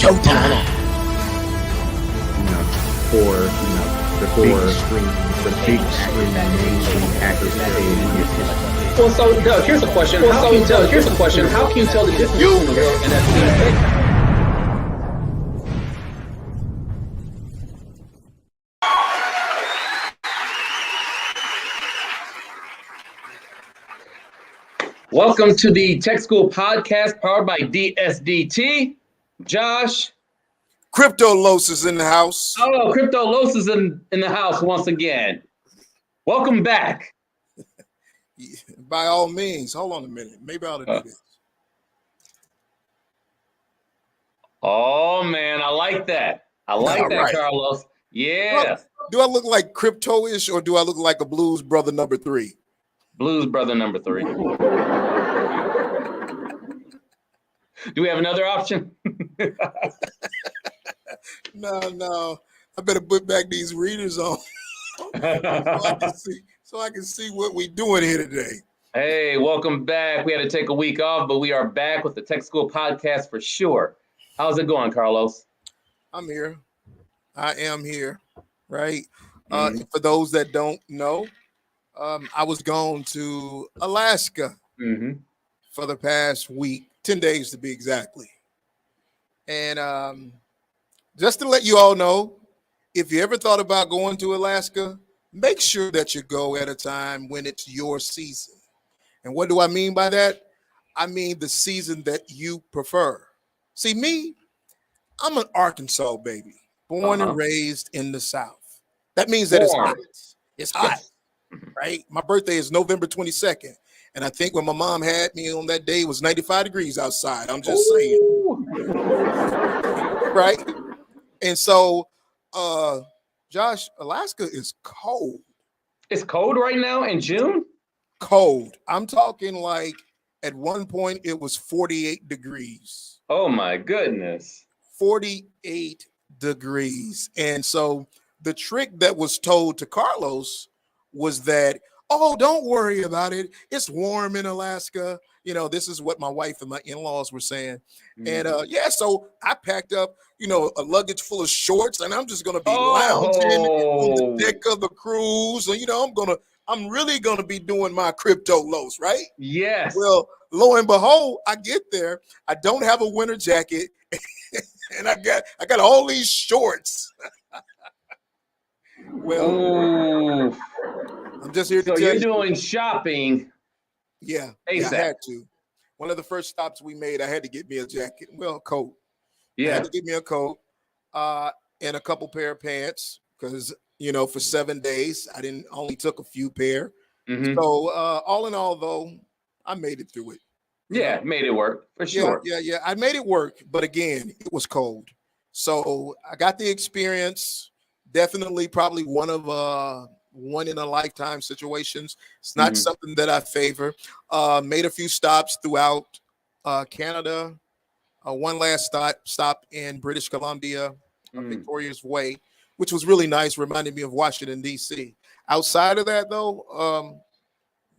showtime. For the big screen mainstream actors today. Well, so Doug, here's a question. How can you tell the difference between the real and that fake? Welcome to the Tech School Podcast powered by DSDT. Josh. Crypto Los is in the house. Oh, Crypto Los is in the house once again. Welcome back. By all means. Hold on a minute. Maybe I ought to do this. Oh, man. I like that. Right. Carlos. Yeah. Do I look like crypto-ish or do I look like a Blues Brother number 3? Blues Brother number 3. Do we have another option? No. I better put back these readers on so I can see what we're doing here today. Hey, welcome back. We had to take a week off, but we are back with the Tech School Podcast for sure. How's it going, Carlos? I'm here. I am here, right? For those that don't know, I was gone to Alaska for the past week, 10 days to be exactly. And just to let you all know, if you ever thought about going to Alaska, make sure that you go at a time when it's your season. And what do I mean by that? I mean the season that you prefer. See, me, I'm an Arkansas baby, born and raised in the South. That means that it's hot. It's hot, right? My birthday is November 22nd. And I think when my mom had me on that day, it was 95 degrees outside. I'm just saying. Right? And so, Josh, Alaska is cold. It's cold right now in June? Cold. I'm talking like at one point it was 48 degrees. Oh, my goodness. 48 degrees. And so the trick that was told to Carlos was that, oh, don't worry about it. It's warm in Alaska. You know, this is what my wife and my in-laws were saying. And so I packed up, a luggage full of shorts, and I'm just going to be lounging on the deck of the cruise. And, I'm really going to be doing my Crypto Los, right? Yes. Well, lo and behold, I get there. I don't have a winter jacket, and I got all these shorts. Well, I'm just here to tell you. So you're doing shopping. Yeah, I had to. One of the first stops we made, I had to get me a jacket. Well, a coat. Yeah. I had to get me a coat and a couple pair of pants because, for 7 days, I only took a few pair. So all in all, though, I made it through it. Yeah, made it work for sure. Yeah. I made it work. But again, it was cold. So I got the experience. Definitely probably one in a lifetime situations. It's not something that I favor. Made a few stops throughout Canada. One last stop in British Columbia, Victoria's Way, which was really nice. Reminded me of Washington, D.C. Outside of that, though,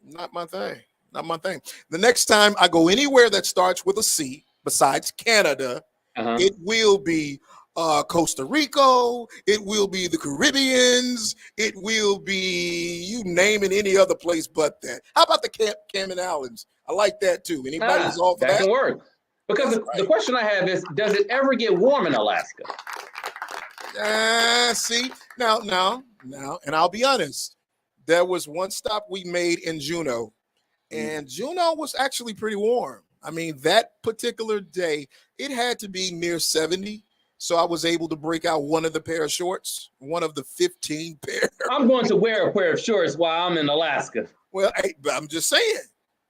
not my thing. Not my thing. The next time I go anywhere that starts with a C, besides Canada, it will be Costa Rica, it will be the Caribbeans, it will be you name it, any other place but that. How about the Cayman Islands? I like that too. Anybody's off that can work. Because the question I have is, does it ever get warm in Alaska? See, now, and I'll be honest, there was one stop we made in Juneau, and Juneau was actually pretty warm. I mean, that particular day, it had to be near 70. So I was able to break out one of the pair of shorts, one of the 15 pair. I'm going to wear a pair of shorts while I'm in Alaska. Well, I'm just saying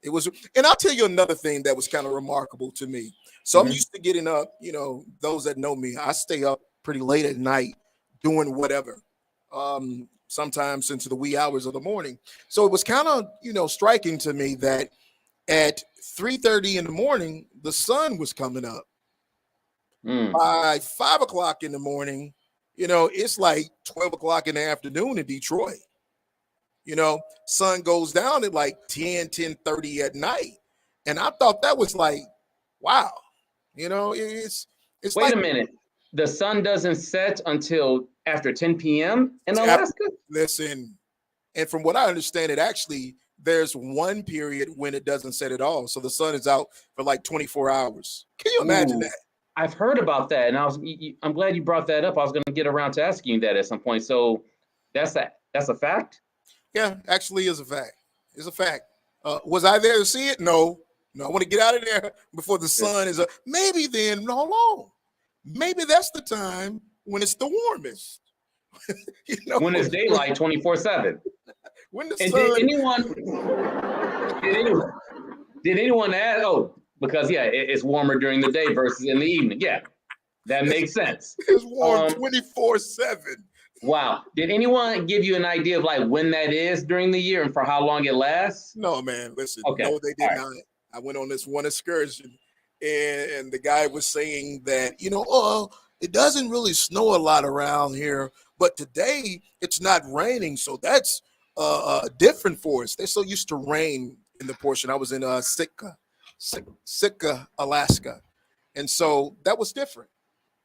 it was. And I'll tell you another thing that was kind of remarkable to me. So I'm used to getting up, those that know me, I stay up pretty late at night doing whatever, sometimes into the wee hours of the morning. So it was kind of, striking to me that at 3:30 in the morning, the sun was coming up. By 5 o'clock in the morning, it's like 12 o'clock in the afternoon in Detroit. Sun goes down at like 10:30 at night. And I thought that was like, wow, it's It's Wait like, a minute. The sun doesn't set until after 10 p.m. in Alaska? listen, and from what I understand, it actually there's one period when it doesn't set at all. So the sun is out for like 24 hours. Can you imagine Ooh, that? I've heard about that, and I'm glad you brought that up. I was going to get around to asking you that at some point. So that's a fact? Yeah, actually is a fact. It's a fact. Was I there to see it? No. No, I want to get out of there before the sun is up. Maybe then, no, long. Maybe that's the time when it's the warmest. You know, When it's daylight 24/7. when the And sun. did anyone ask? Oh, because yeah, it's warmer during the day versus in the evening. Yeah, that makes sense. It's warm 24/7. Wow. Did anyone give you an idea of like when that is during the year and for how long it lasts? No, man. Listen, Okay. no, they did All not. I went on this one excursion, and the guy was saying that, it doesn't really snow a lot around here, but today it's not raining, so that's different for us. They're so used to rain in the portion. I was in Sitka, Alaska, and so that was different.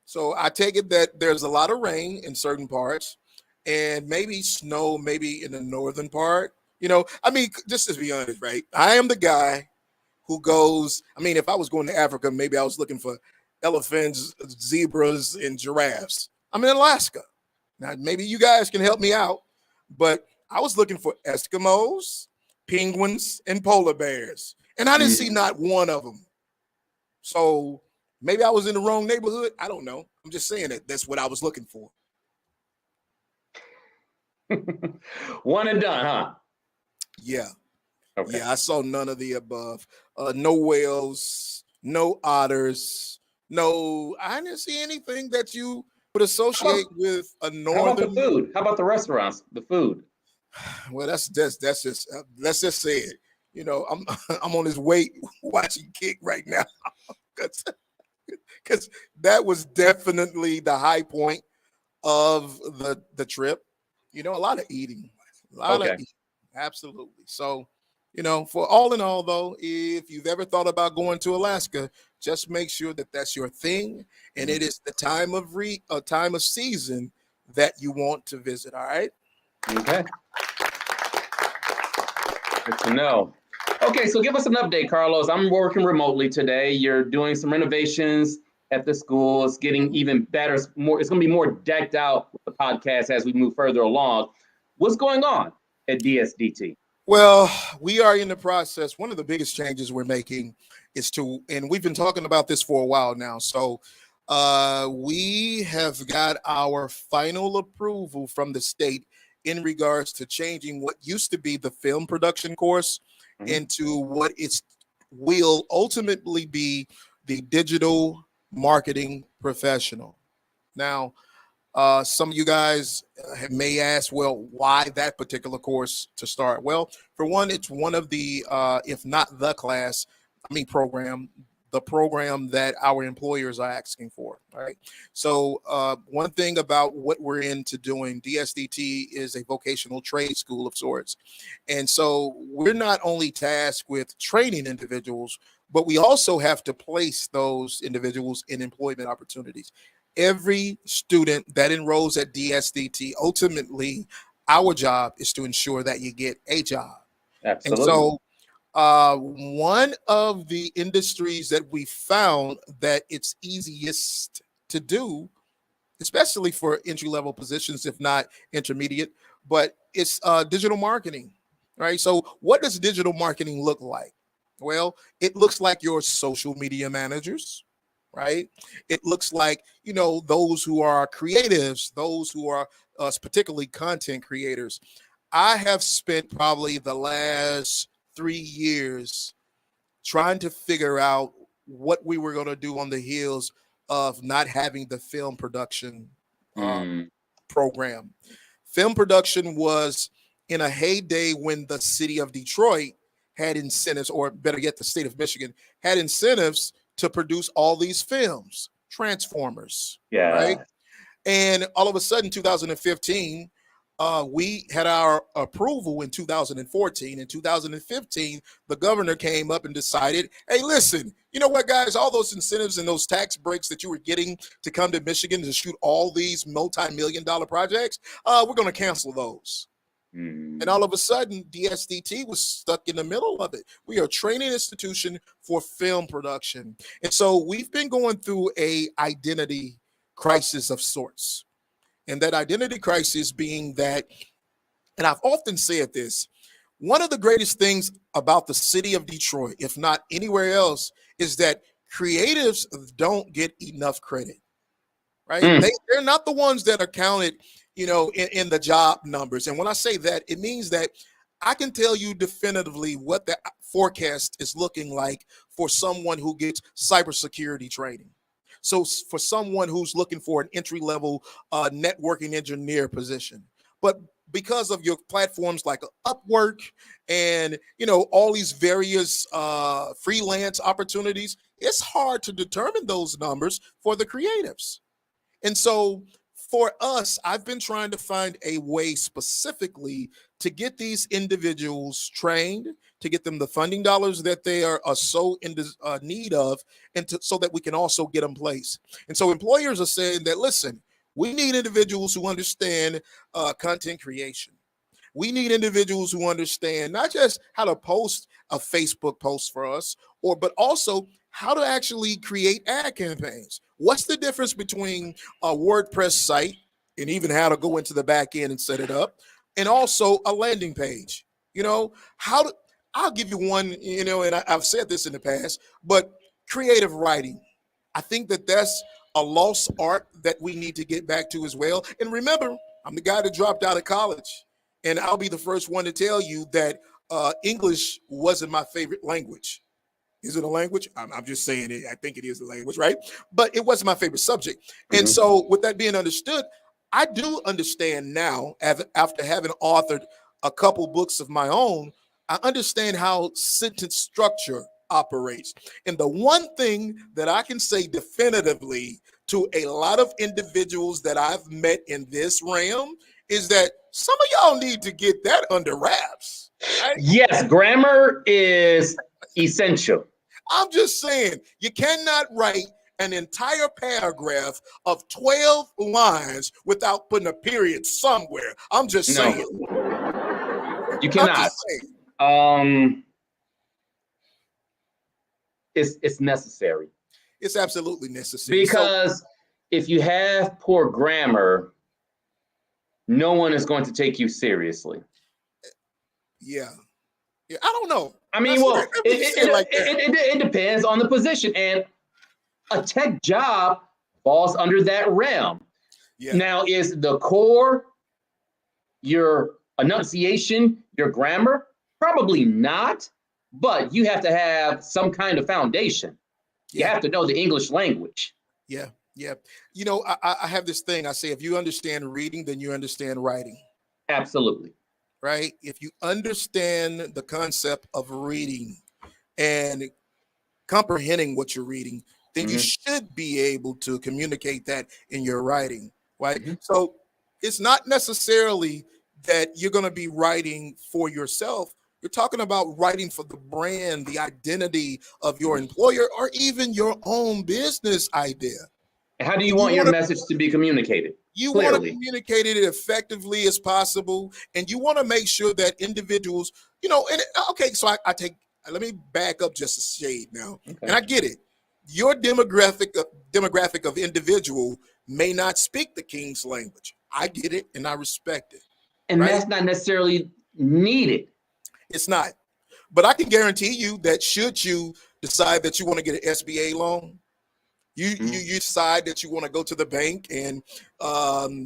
So I take it that there's a lot of rain in certain parts and maybe snow, maybe in the northern part. I mean, just to be honest, right? I am the guy who goes, I mean, if I was going to Africa, maybe I was looking for elephants, zebras, and giraffes. I'm in Alaska. Now, maybe you guys can help me out, but I was looking for Eskimos, penguins, and polar bears, and I didn't see not one of them. So maybe I was in the wrong neighborhood. I don't know. I'm just saying that that's what I was looking for. One and done, huh? Yeah. Okay. Yeah, I saw none of the above. No whales, no otters, I didn't see anything that you would associate with a northern. How about the food? How about the restaurants? The food? Well, that's just let's just say it. I'm on this weight watching Kick right now because that was definitely the high point of the trip. A lot of eating, of eating, absolutely. So, for all in all, though, if you've ever thought about going to Alaska, just make sure that that's your thing, and it is the time of season that you want to visit. All right. Okay. Good to know. Okay, so give us an update, Carlos. I'm working remotely today. You're doing some renovations at the school. It's getting even better. It's going to be more decked out with the podcast as we move further along. What's going on at DSDT? Well, we are in the process. One of the biggest changes we're making is and we've been talking about this for a while now. So we have got our final approval from the state in regards to changing what used to be the film production course into what will ultimately be the digital marketing professional. Now, some of you guys may ask, well, why that particular course to start? Well, for one, it's one of the, if not the program, the program that our employers are asking for. All right. So one thing about what we're into doing, DSDT is a vocational trade school of sorts. And so we're not only tasked with training individuals, but we also have to place those individuals in employment opportunities. Every student that enrolls at DSDT, ultimately, our job is to ensure that you get a job. Absolutely. And so one of the industries that we found that it's easiest to do, especially for entry-level positions, if not intermediate, but it's digital marketing, right? So what does digital marketing look like? Well, it looks like your social media managers, right? It looks like, those who are creatives, those who are particularly content creators. I have spent probably the last 3 years trying to figure out what we were going to do on the heels of not having the film production program. Film production was in a heyday when the city of Detroit had incentives, or better yet, the state of Michigan had incentives to produce all these films, Transformers. Yeah. Right. And all of a sudden, 2015, we had our approval in 2014. In 2015, the governor came up and decided, hey, listen, you know what, guys, all those incentives and those tax breaks that you were getting to come to Michigan to shoot all these multi-million-dollar projects, we're going to cancel those. And all of a sudden, DSDT was stuck in the middle of it. We are a training institution for film production. And so we've been going through a identity crisis of sorts. And that identity crisis being that, and I've often said this, one of the greatest things about the city of Detroit, if not anywhere else, is that creatives don't get enough credit, right? They're not the ones that are counted, you know, in the job numbers. And when I say that, it means that I can tell you definitively what the forecast is looking like for someone who gets cybersecurity training. So for someone who's looking for an entry-level networking engineer position, but because of your platforms like Upwork and, you know, all these various freelance opportunities, it's hard to determine those numbers for the creatives. And so for us, I've been trying to find a way specifically to get these individuals trained, to get them the funding dollars that they are so in need of, and so that we can also get them placed. And so employers are saying that, listen, we need individuals who understand content creation. We need individuals who understand not just how to post a Facebook post for us, but also how to actually create ad campaigns. What's the difference between a WordPress site and even how to go into the back end and set it up, and also a landing page? You know, I'll give you one, you know, and I've said this in the past, but creative writing. I think that that's a lost art that we need to get back to as well. And remember, I'm the guy that dropped out of college, and I'll be the first one to tell you that English wasn't my favorite language. Is it a language? I'm just saying it. I think it is a language, right? But it wasn't my favorite subject. And so with that being understood, I do understand now, after having authored a couple books of my own, I understand how sentence structure operates. And the one thing that I can say definitively to a lot of individuals that I've met in this realm is that some of y'all need to get that under wraps. Right? Yes, grammar is essential. I'm just saying, you cannot write an entire paragraph of 12 lines without putting a period somewhere. I'm just saying. You cannot. It's necessary. It's absolutely necessary. Because if you have poor grammar, no one is going to take you seriously. Yeah. I don't know. I mean, well, it depends on the position, and a tech job falls under that realm. Yeah. Now, is the core your enunciation, your grammar? Probably not, but you have to have some kind of foundation. You have to know the English language. Yeah. You know, I have this thing. I say, if you understand reading, then you understand writing. Absolutely. Right? If you understand the concept of reading and comprehending what you're reading, then you should be able to communicate that in your writing, right? So it's not necessarily that you're going to be writing for yourself. You're talking about writing for the brand, the identity of your employer, or even your own business idea. How do you want your message to be communicated? You want to communicate it effectively as possible, and you want to make sure that individuals, you know, and okay, so let me back up just a shade now. Okay. And I get it. Your demographic of individual may not speak the King's language. I get it, and I respect it. And that's not necessarily needed. It's not. But I can guarantee you that should you decide that you want to get an SBA loan, you decide that you want to go to the bank and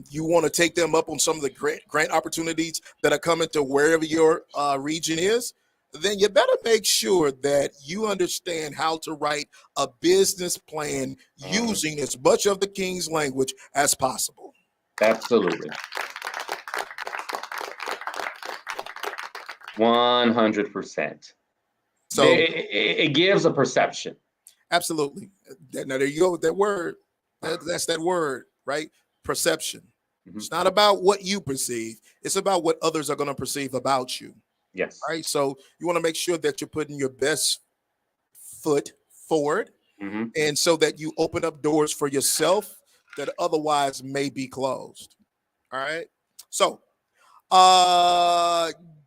you want to take them up on some of the grant opportunities that are coming to wherever your region is, then you better make sure that you understand how to write a business plan using as much of the King's language as possible. Absolutely. 100%. So it gives a perception. Absolutely. Now there you go with that word. That's that word, right? Perception. It's not about what you perceive. It's about what others are going to perceive about you. Yes. Right. So you want to make sure that you're putting your best foot forward, and so that you open up doors for yourself that otherwise may be closed. All right. So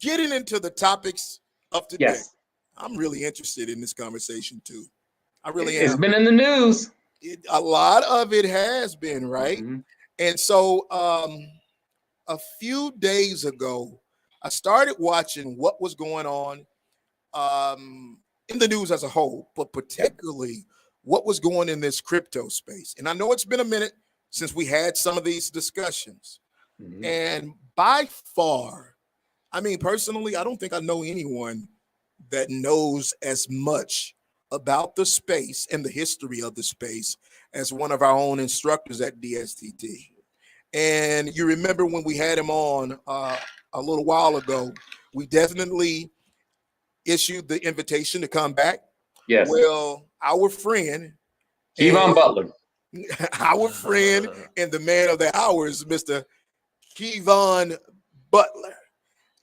getting into the topics of today. Yes. I'm really interested in this conversation too. I really am. It's been in the news. A lot of it has been, right? And so a few days ago, I started watching what was going on in the news as a whole, but particularly what was going in this crypto space. And I know it's been a minute since we had some of these discussions. And by far, I mean, personally, I don't think I know anyone that knows as much about the space and the history of the space as one of our own instructors at DSTT. And you remember when we had him on a little while ago, we definitely issued the invitation to come back. Yes. Well, our friend, Kevon Butler, our friend and the man of the hour is Mr. Kevon Butler.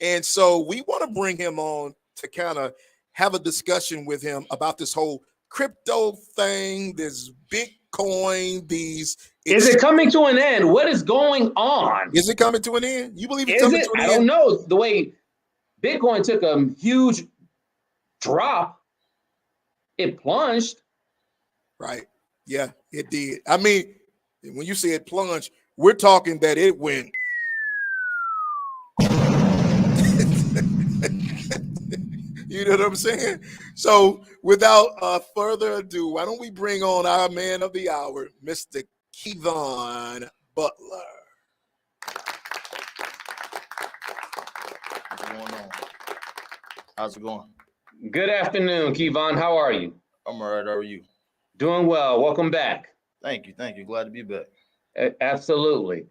And so we want to bring him on to kind of have a discussion with him about this whole crypto thing, this Bitcoin, these. Is it coming to an end? What is going on? Is it coming to an end? You believe it's Is coming it? to an I end? don't know. The way Bitcoin took a huge drop, it plunged. Right. Yeah, it did. I mean, when you say it plunged, we're talking that it went. You know what I'm saying? So without further ado, why don't we bring on our man of the hour, Mr. Kevon Butler. What's going on? How's it going? Good afternoon, Kevon. How are you? I'm all right. How are you? Doing well. Welcome back. Thank you. Thank you. Glad to be back. Absolutely.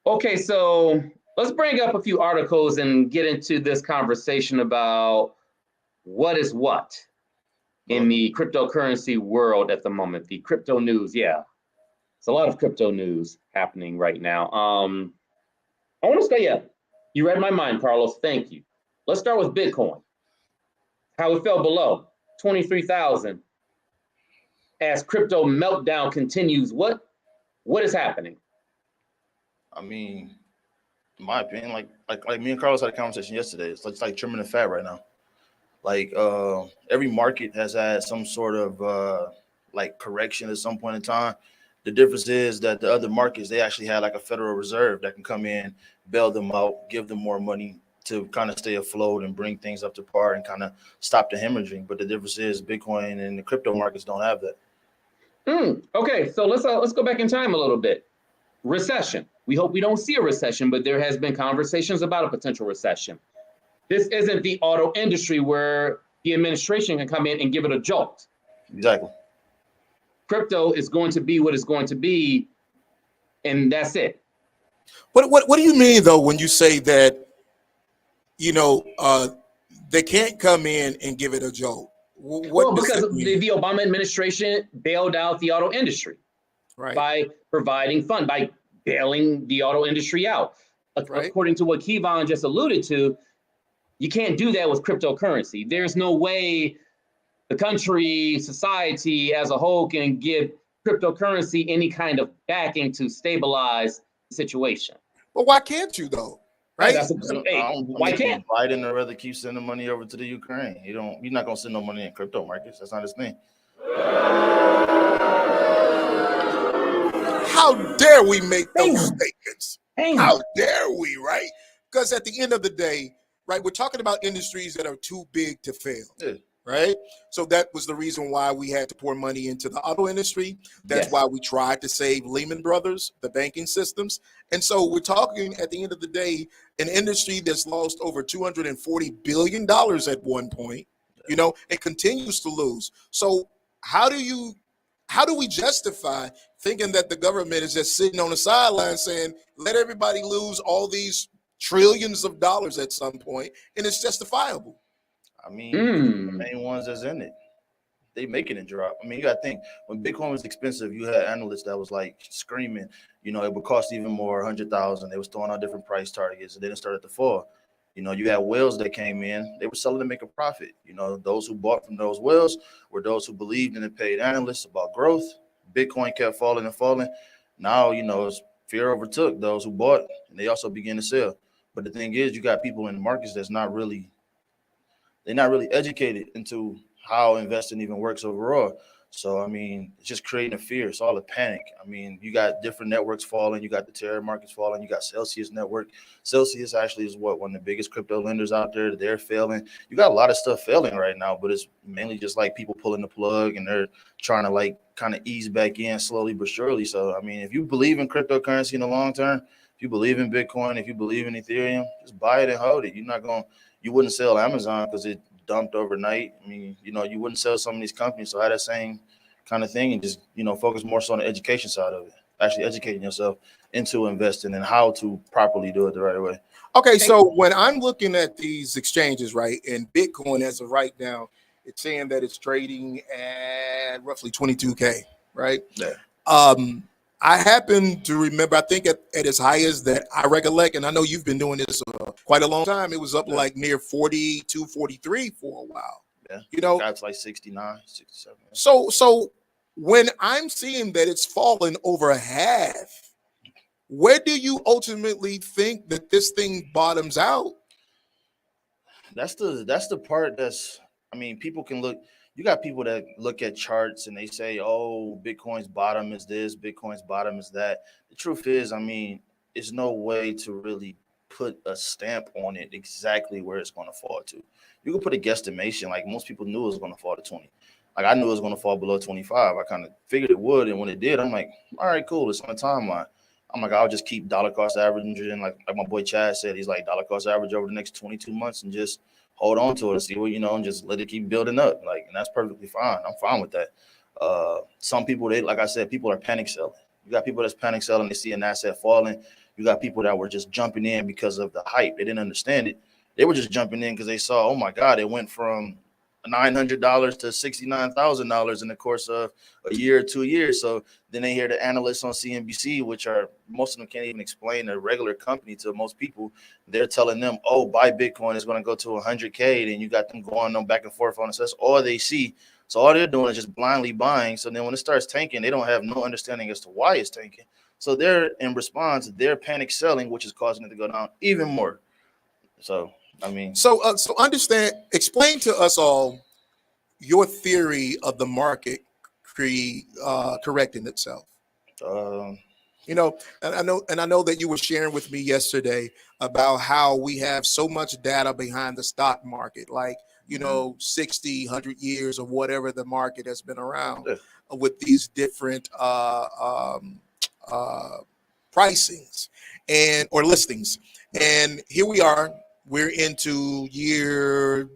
Okay, so let's bring up a few articles and get into this conversation about what is what in the cryptocurrency world at the moment. The crypto news, yeah. It's a lot of crypto news happening right now. I want to stay up. You read my mind, Carlos. Thank you. Let's start with Bitcoin. How it fell below 23,000 as crypto meltdown continues. What is happening? I mean, in my opinion, like me and Carlos had a conversation yesterday. It's like trimming the fat right now. Like every market has had some sort of like correction at some point in time. The difference is that the other markets, they actually had like a Federal Reserve that can come in, bail them out, give them more money to kind of stay afloat and bring things up to par and kind of stop the hemorrhaging. But the difference is Bitcoin and the crypto markets don't have that. Okay, so let's go back in time a little bit. Recession. We hope we don't see a recession, but there has been conversations about a potential recession. This isn't the auto industry where the administration can come in and give it a jolt. Exactly. Crypto is going to be what it's going to be, and that's it. What do you mean though when you say that, you know, they can't come in and give it a jolt? Well, because the Obama administration bailed out the auto industry, right, by providing fund, by bailing the auto industry out. Right. According to what Kevon just alluded to, you can't do that with cryptocurrency. There's no way the country, society as a whole can give cryptocurrency any kind of backing to stabilize the situation. But why can't you though? Right? Why can't Biden would rather keep sending money over to the Ukraine? You're not gonna send no money in crypto markets. That's not his thing. How dare we make those statements? How dare we, right? Because at the end of the day, right, we're talking about industries that are too big to fail, right? So that was the reason why we had to pour money into the auto industry. That's why we tried to save Lehman Brothers, the banking systems. And so we're talking at the end of the day, an industry that's lost over $240 billion at one point, you know, it continues to lose. So how do we justify thinking that the government is just sitting on the sideline saying, let everybody lose all these trillions of dollars at some point, and it's justifiable? I mean, the main ones that's in it. they making it drop. I mean, you got to think when Bitcoin was expensive, you had analysts that was like screaming, you know, it would cost even more, 100,000. They was throwing out different price targets, and then it started to fall. You know, you had whales that came in, they were selling to make a profit. You know, those who bought from those whales were those who believed in the paid analysts about growth. Bitcoin kept falling and falling. Now, you know, it's fear overtook those who bought, and they also began to sell. But the thing is, you got people in the markets that's they're not really educated into how investing even works overall. So, I mean, it's just creating a fear. It's all a panic. I mean, you got different networks falling. You got the Terra markets falling. You got Celsius network. Celsius actually is one of the biggest crypto lenders out there. They're failing. You got a lot of stuff failing right now, but it's mainly just like people pulling the plug and they're trying to like kind of ease back in slowly but surely. So, I mean, if you believe in cryptocurrency in the long term, if you believe in Bitcoin, if you believe in Ethereum, just buy it and hold it. You wouldn't sell Amazon because it dumped overnight. I mean, you know, you wouldn't sell some of these companies. So have that same kind of thing and just, you know, focus more so on the education side of it, actually educating yourself into investing and how to properly do it the right way. Okay, so when I'm looking at these exchanges, right, and Bitcoin as of right now, it's saying that it's trading at roughly 22K, right? Yeah. I happen to remember, I think at as high as that I recollect, and I know you've been doing this quite a long time, it was up like near 42, 43 for a while. Yeah. You know, that's like 69, 67. Yeah. So when I'm seeing that it's fallen over a half, where do you ultimately think that this thing bottoms out? That's the part I mean, people can look. You got people that look at charts and they say, oh, Bitcoin's bottom is this, Bitcoin's bottom is that. The truth is, I mean, there's no way to really put a stamp on it exactly where it's going to fall to. You can put a guesstimation, like most people knew it was going to fall to 20. Like I knew it was going to fall below 25. I kind of figured it would. And when it did, I'm like, all right, cool. It's on the timeline. I'm like, I'll just keep dollar cost averaging. Like my boy Chad said, he's like dollar cost average over the next 22 months and just hold on to it and see what, you know, and just let it keep building up. Like, and that's perfectly fine. I'm fine with that. Some people, like I said, people are panic selling. You got people that's panic selling. They see an asset falling. You got people that were just jumping in because of the hype. They didn't understand it. They were just jumping in because they saw, oh my God, it went from $900 to $69,000 in the course of a year or 2 years. So then they hear the analysts on CNBC, which are most of them can't even explain a regular company to most people. They're telling them, oh, buy Bitcoin is going to go to 100K. Then you got them going on back and forth on it. So that's all they see. So all they're doing is just blindly buying. So then when it starts tanking, they don't have no understanding as to why it's tanking. So they're in response, they're panic selling, which is causing it to go down even more. So I mean, so explain to us all your theory of the market correcting itself. You know, and I know that you were sharing with me yesterday about how we have so much data behind the stock market, like, you know, 60, 100 years or whatever the market has been around with these different pricings or listings. And here we are. We're into year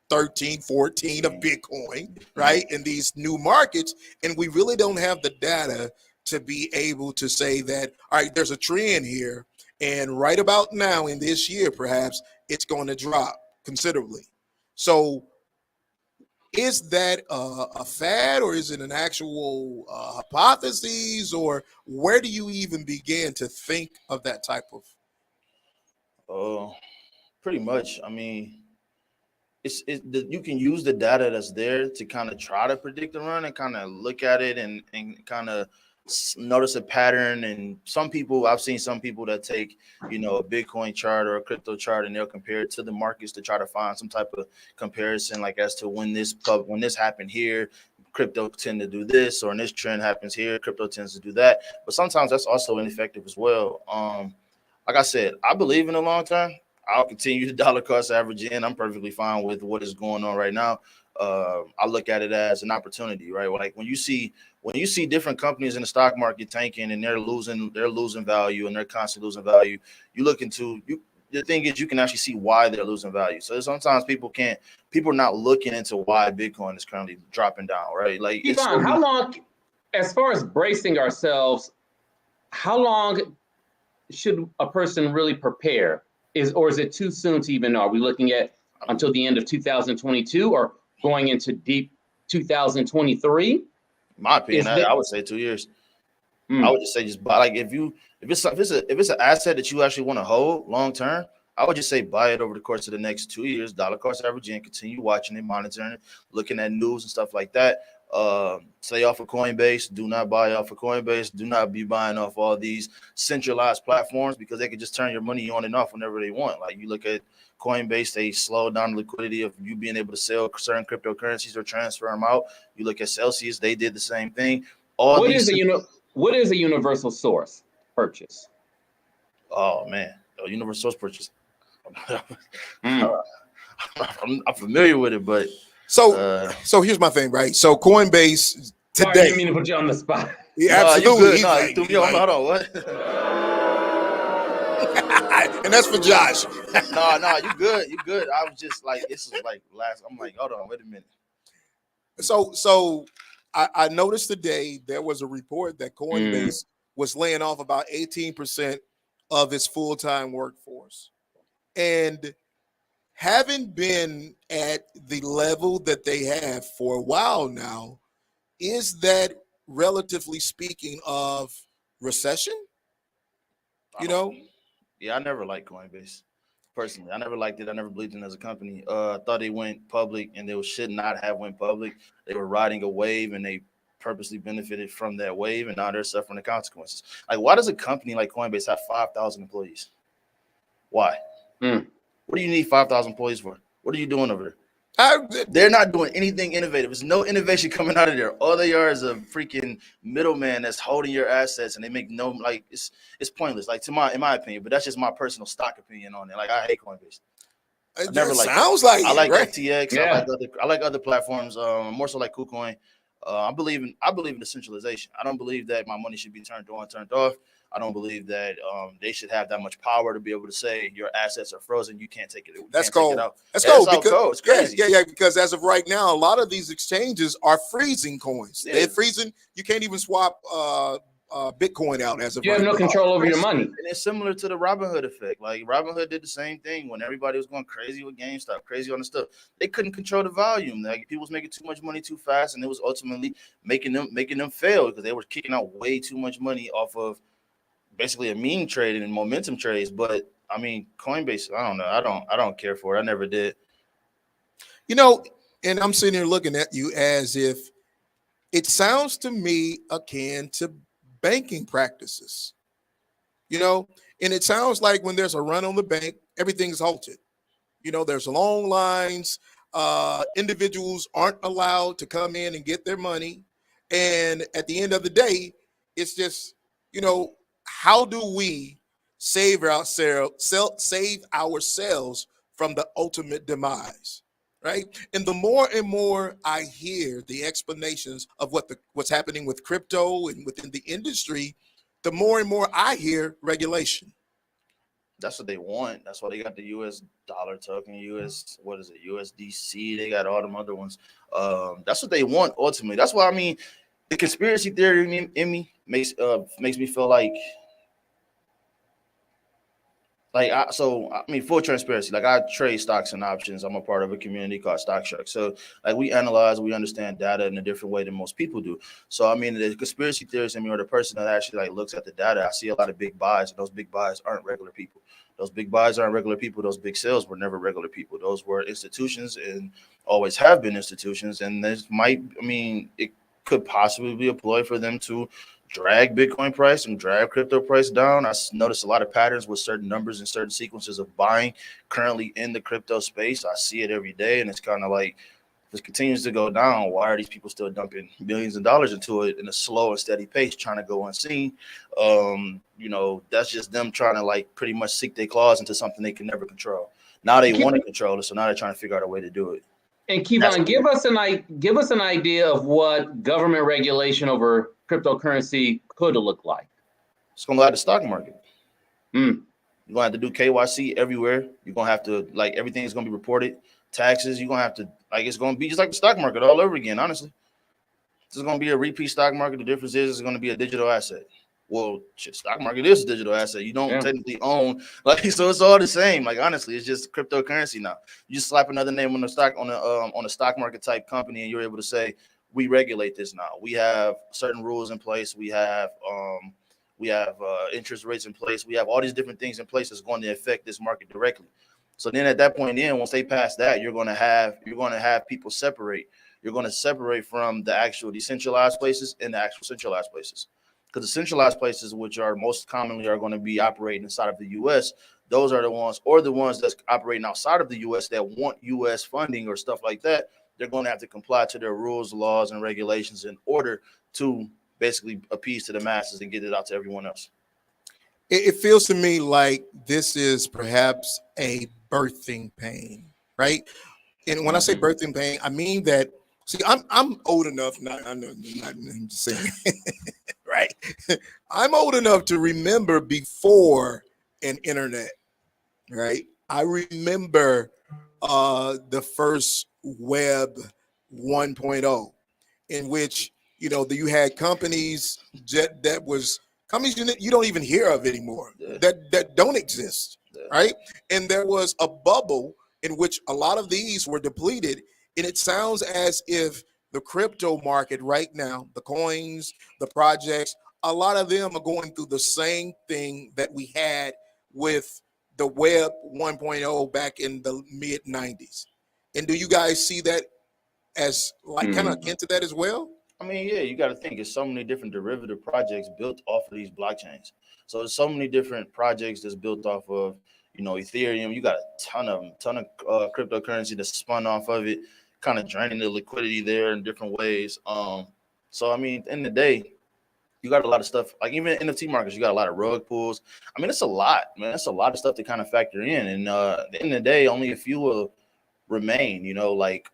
13, 14 of Bitcoin, right? In these new markets. And we really don't have the data to be able to say that, all right, there's a trend here. And right about now in this year, perhaps it's going to drop considerably. So is that a fad, or is it an actual hypothesis, or where do you even begin to think of that type of? Pretty much. I mean, you can use the data that's there to kind of try to predict the run and kind of look at it and kind of notice a pattern. And I've seen some people that take, you know, a Bitcoin chart or a crypto chart and they'll compare it to the markets to try to find some type of comparison, like as to when this happened here, crypto tend to do this, or when this trend happens here, crypto tends to do that. But sometimes that's also ineffective as well. Like I said, I believe in the long term. I'll continue to dollar cost average in. I'm perfectly fine with what is going on right now. I look at it as an opportunity, right? Like when you see different companies in the stock market tanking and they're losing value and they're constantly losing value, the thing is you can actually see why they're losing value. So sometimes people are not looking into why Bitcoin is currently dropping down, right? Like, Yvonne, how long, as far as bracing ourselves, how long should a person really prepare? Or is it too soon to even know? Are we looking at until the end of 2022 or going into deep 2023. My opinion, Is that- I would say 2 years. Mm. I would just say just buy. Like if it's an asset that you actually want to hold long term, I would just say buy it over the course of the next 2 years, dollar cost averaging, continue watching it, monitoring it, looking at news and stuff like that. Stay off of Coinbase. Do not buy off of Coinbase. Do not be buying off all these centralized platforms because they can just turn your money on and off whenever they want. Like you look at Coinbase, they slow down the liquidity of you being able to sell certain cryptocurrencies or transfer them out. You look at Celsius, they did the same thing. What is a universal source purchase? Oh man, universal source purchase. I'm familiar with it, but so here's my thing, right? So Coinbase Sorry, I today, didn't mean to put you on the spot. yeah, absolutely. No, you threw me off. Hold on, what? And that's for Josh. No, you good. You good. I was just like, this is like last. I'm like, hold on, wait a minute. So I noticed today there was a report that Coinbase was laying off about 18% of its full-time workforce. And having been at the level that they have for a while now, is that relatively speaking of recession? You know? Yeah, I never liked Coinbase. Personally, I never liked it. I never believed in it as a company. I thought they went public and they should not have went public. They were riding a wave and they purposely benefited from that wave, and now they're suffering the consequences. Like, why does a company like Coinbase have 5,000 employees? Why? What do you need 5,000 employees for? What are you doing over there? They're not doing anything innovative. There's no innovation coming out of there. All they are is a freaking middleman that's holding your assets, and they make no, like, it's pointless. Like, in my opinion, but that's just my personal stock opinion on it. Like, I hate Coinbase. I never like. Sounds like I like right? FTX. Yeah. I like other platforms. More so like KuCoin. I believe in decentralization. I don't believe that my money should be turned on, turned off. I don't believe that they should have that much power to be able to say your assets are frozen. You can't take it. That's cold. That's cold. It's crazy. Yeah. Because as of right now, a lot of these exchanges are freezing coins. Yeah. They're freezing. You can't even swap Bitcoin out as of you have no control over your money. And it's similar to the Robinhood effect. Like Robinhood did the same thing when everybody was going crazy with GameStop, crazy on the stuff. They couldn't control the volume. Like people was making too much money too fast, and it was ultimately making them fail because they were kicking out way too much money off of basically a meme trade and momentum trades. But I mean, Coinbase, I don't know. I don't care for it. I never did. You know, and I'm sitting here looking at you as if it sounds to me akin to banking practices, you know, and it sounds like when there's a run on the bank, everything's halted. You know, there's long lines. Individuals aren't allowed to come in and get their money. And at the end of the day, it's just, you know, how do we save ourselves from the ultimate demise? Right. And the more and more I hear the explanations of what's happening with crypto and within the industry, the more and more I hear regulation. That's what they want. That's why they got the US dollar token, USDC. They got all them other ones. That's what they want ultimately. That's why, I mean, the conspiracy theory in me makes me feel like full transparency. Like I trade stocks and options. I'm a part of a community called Stock Shark. So like we analyze, we understand data in a different way than most people do. So I mean, the conspiracy theorist in me, or the person that actually like looks at the data, I see a lot of big buys, and those big buys aren't regular people. Those big buys aren't regular people. Those big sales were never regular people. Those were institutions and always have been institutions. And it could possibly be a ploy for them to drag Bitcoin price and drag crypto price down. I noticed a lot of patterns with certain numbers and certain sequences of buying currently in the crypto space. I see it every day, and it's kind of like, if it continues to go down, why are these people still dumping millions of dollars into it in a slow and steady pace, trying to go unseen? You know, that's just them trying to like pretty much sink their claws into something they can never control. Now they want to control it, so now they're trying to figure out a way to do it. And Kevon, give us an idea of what government regulation over cryptocurrency could look like. It's gonna look like the stock market. You're gonna have to do KYC everywhere. You're gonna have to, like, everything is gonna be reported. Taxes, you're gonna have to, like, it's gonna be just like the stock market all over again. Honestly, this is gonna be a repeat stock market. The difference is it's gonna be a digital asset. Well, shit, stock market is a digital asset. You don't Yeah. technically own, like, so it's all the same. Like, honestly, it's just cryptocurrency now. You just slap another name on the stock market type company, and you're able to say, we regulate this now. We have certain rules in place. We have interest rates in place. We have all these different things in place that's going to affect this market directly. So then at that point, once they pass that, you're going to have people separate. You're going to separate from the actual decentralized places and the actual centralized places. Because the centralized places, which are most commonly are going to be operating inside of the U.S., those are the ones that's operating outside of the U.S. that want U.S. funding or stuff like that. They're going to have to comply to their rules, laws, and regulations in order to basically appease to the masses and get it out to everyone else. It feels to me like this is perhaps a birthing pain, right? And when I say birthing pain, I mean that. See, I'm old enough. I'm just saying, right? I'm old enough to remember before an internet, right? I remember the first web 1.0, in which you had companies that was companies you don't even hear of anymore, that don't exist, right? And there was a bubble in which a lot of these were depleted. And it sounds as if the crypto market right now, the coins, the projects, a lot of them are going through the same thing that we had with the web 1.0 back in the mid 90s. And do you guys see that as like kind of into that as well? I mean, yeah, you got to think it's so many different derivative projects built off of these blockchains. So there's so many different projects that's built off of, Ethereum. You got a ton of cryptocurrency that's spun off of it, kind of draining the liquidity there in different ways. So I mean, at the end of the day, you got a lot of stuff, like even NFT markets, you got a lot of rug pulls. I mean, it's a lot, man. It's a lot of stuff to kind of factor in. And at the end of the day, only a few will remain, like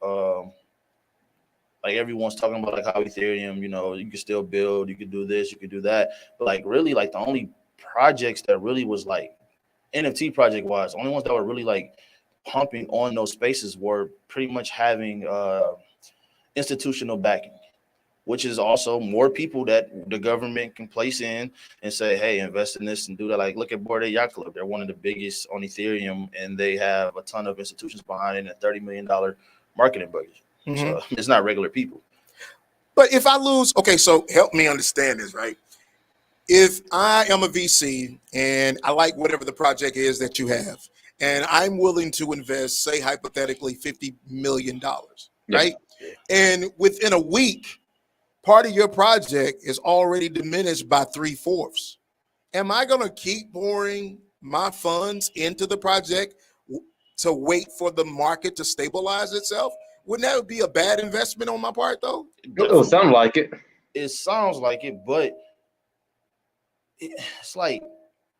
everyone's talking about like how Ethereum, you can still build, you could do this, you could do that. But like really, like the only projects that really was like NFT project wise, only ones that were really like pumping on those spaces were pretty much having institutional backing, which is also more people that the government can place in and say, hey, invest in this and do that. Like, look at Bored Ape Yacht Club. They're one of the biggest on Ethereum, and they have a ton of institutions behind it and a $30 million marketing budget. Mm-hmm. So it's not regular people. But if I lose, okay, so help me understand this, right? If I am a VC and I like whatever the project is that you have, and I'm willing to invest, say, hypothetically, $50 million, right? Yeah. And within a week, part of your project is already diminished by 3/4. Am I going to keep pouring my funds into the project to wait for the market to stabilize itself? Wouldn't that be a bad investment on my part, though? It sounds like it. It sounds like it, but it's like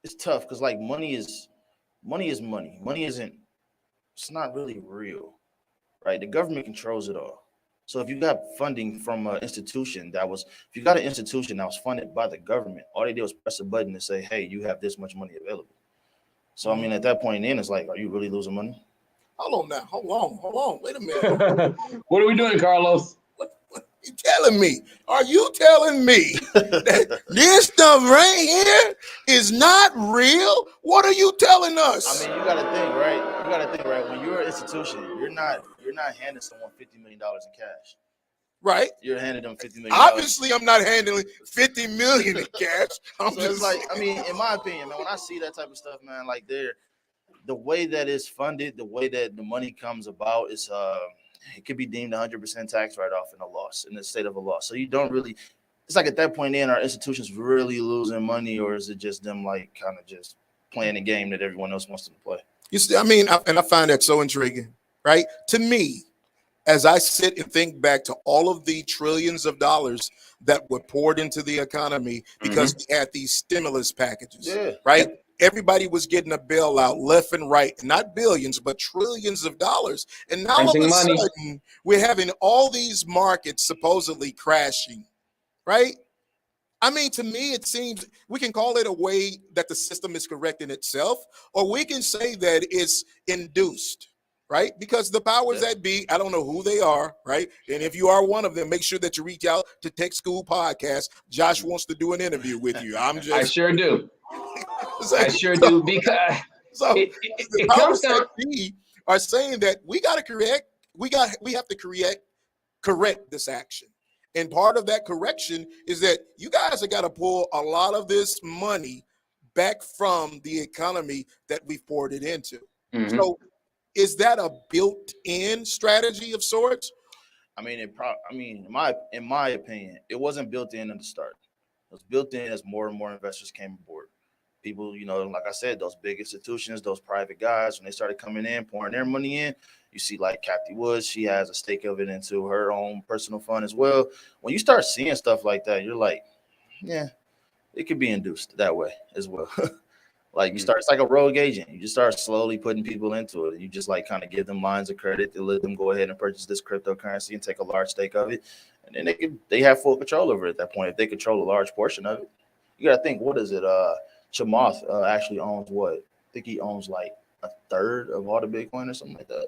it's tough because like money is money. Money isn't. It's not really real, right? The government controls it all. So if you got funding from an institution if you got an institution that was funded by the government, all they did was press a button and say, hey, you have this much money available. So, I mean, at that point then, it's like, are you really losing money? Hold on now. Hold on. Wait a minute. What are we doing, Carlos? What are you telling me? Are you telling me that this stuff right here is not real? What are you telling us? I mean, you got to think, right? When you're an institution, you're not handing someone $50 million in cash. Right. You're handing them $50 million. Obviously, I'm not handling $50 million in cash. It's like, I mean, in my opinion, man, when I see that type of stuff, man, like the way that it's funded, the way that the money comes about is it could be deemed 100% tax write-off in the state of a loss. So you don't really, it's like at that point then, are institutions really losing money, or is it just them like kind of just playing a game that everyone else wants them to play? You see, I mean, I find that so intriguing, right? To me, as I sit and think back to all of the trillions of dollars that were poured into the economy because we had these stimulus packages, right? Everybody was getting a bailout left and right, not billions, but trillions of dollars. And now all of a sudden, we're having all these markets supposedly crashing, right? I mean, to me, it seems we can call it a way that the system is correcting itself, or we can say that it's induced, right? Because the powers that be, I don't know who they are, right? And if you are one of them, make sure that you reach out to Tech School Podcast. Josh wants to do an interview with you. I sure do. I sure so, do, because the powers that be are saying that we got to have to correct this action. And part of that correction is that you guys have got to pull a lot of this money back from the economy that we've poured it into. Mm-hmm. So is that a built-in strategy of sorts? I mean, in my opinion, it wasn't built in at the start. It was built in as more and more investors came aboard. People, like I said, those big institutions, those private guys, when they started coming in, pouring their money in, you see like Cathie Woods, she has a stake of it into her own personal fund as well. When you start seeing stuff like that, you're like, yeah, it could be induced that way as well. Like you start, it's like a rogue agent. You just start slowly putting people into it. You just like kind of give them lines of credit to let them go ahead and purchase this cryptocurrency and take a large stake of it. And then they have full control over it at that point. If they control a large portion of it, you got to think, what is it? Chamath actually owns what? I think he owns like a third of all the Bitcoin or something like that.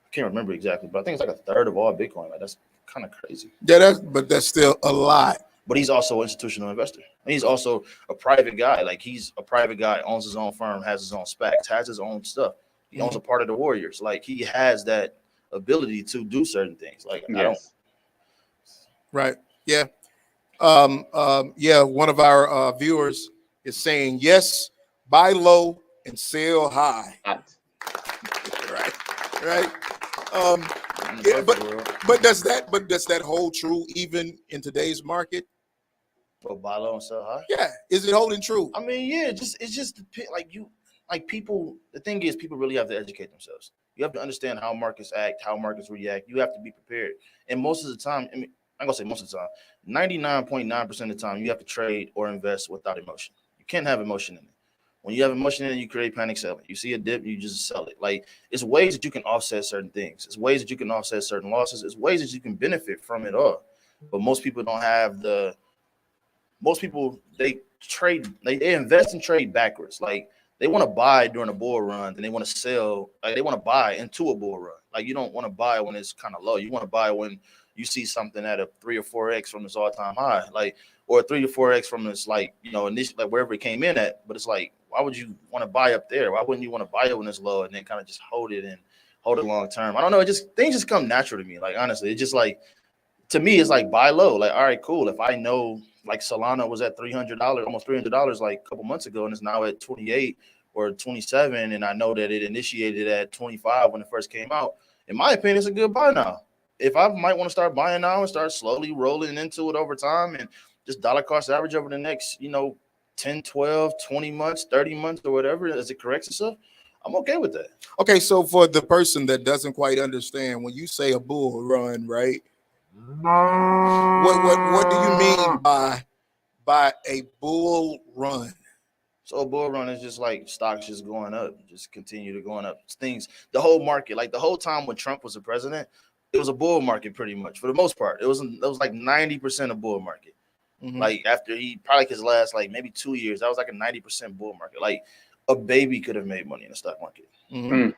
I can't remember exactly, but I think it's like a third of all Bitcoin. Like that's kind of crazy. Yeah, but that's still a lot. But he's also an institutional investor. And he's also a private guy. Like he's a private guy, owns his own firm, has his own SPACs, has his own stuff. He owns a part of the Warriors. Like he has that ability to do certain things. Like I don't. Right. Yeah. One of our viewers is saying, yes, buy low and sell high. Right. Yeah, but does that hold true even in today's market? Well, buy low and sell high. Yeah, is it holding true? I mean, yeah, it's just people. The thing is, people really have to educate themselves. You have to understand how markets act, how markets react. You have to be prepared. And most of the time, I mean, I'm gonna say most of the time, 99.9% of the time, you have to trade or invest without emotion. You can't have emotion in it. When you have emotion in it, you create panic selling. You see a dip, you just sell it. Like it's ways that you can offset certain things. It's ways that you can offset certain losses. It's ways that you can benefit from it all. But most people don't have most people, they invest and trade backwards. Like they want to buy during a bull run and they want to sell. Like they want to buy into a bull run. Like you don't want to buy when it's kind of low. You want to buy when you see something at a 3 or 4x from this all-time high, like, or 3 to 4x from this, like, initially, like wherever it came in at. But it's like, why would you want to buy up there? Why wouldn't you want to buy it when it's low and then kind of just hold it long term? I don't know. Things just come natural to me. Like honestly, it's just like, to me, it's like buy low. Like, all right, cool. If I know like Solana was at $300, almost $300 like a couple months ago, and it's now at 28 or 27, and I know that it initiated at 25 when it first came out, in my opinion, it's a good buy now. If I might want to start buying now and start slowly rolling into it over time and just dollar cost average over the next, 10, 12, 20 months, 30 months or whatever, as it corrects itself, I'm okay with that. Okay, so for the person that doesn't quite understand, when you say a bull run, right? What do you mean by a bull run? So a bull run is just like stocks just going up, just continue to going up. Things, the whole market, like the whole time when Trump was the president, it was a bull market pretty much for the most part. It was like 90% a bull market. Mm-hmm. Like after his last like maybe 2 years, that was like a 90% bull market. Like a baby could have made money in the stock market. Mm-hmm.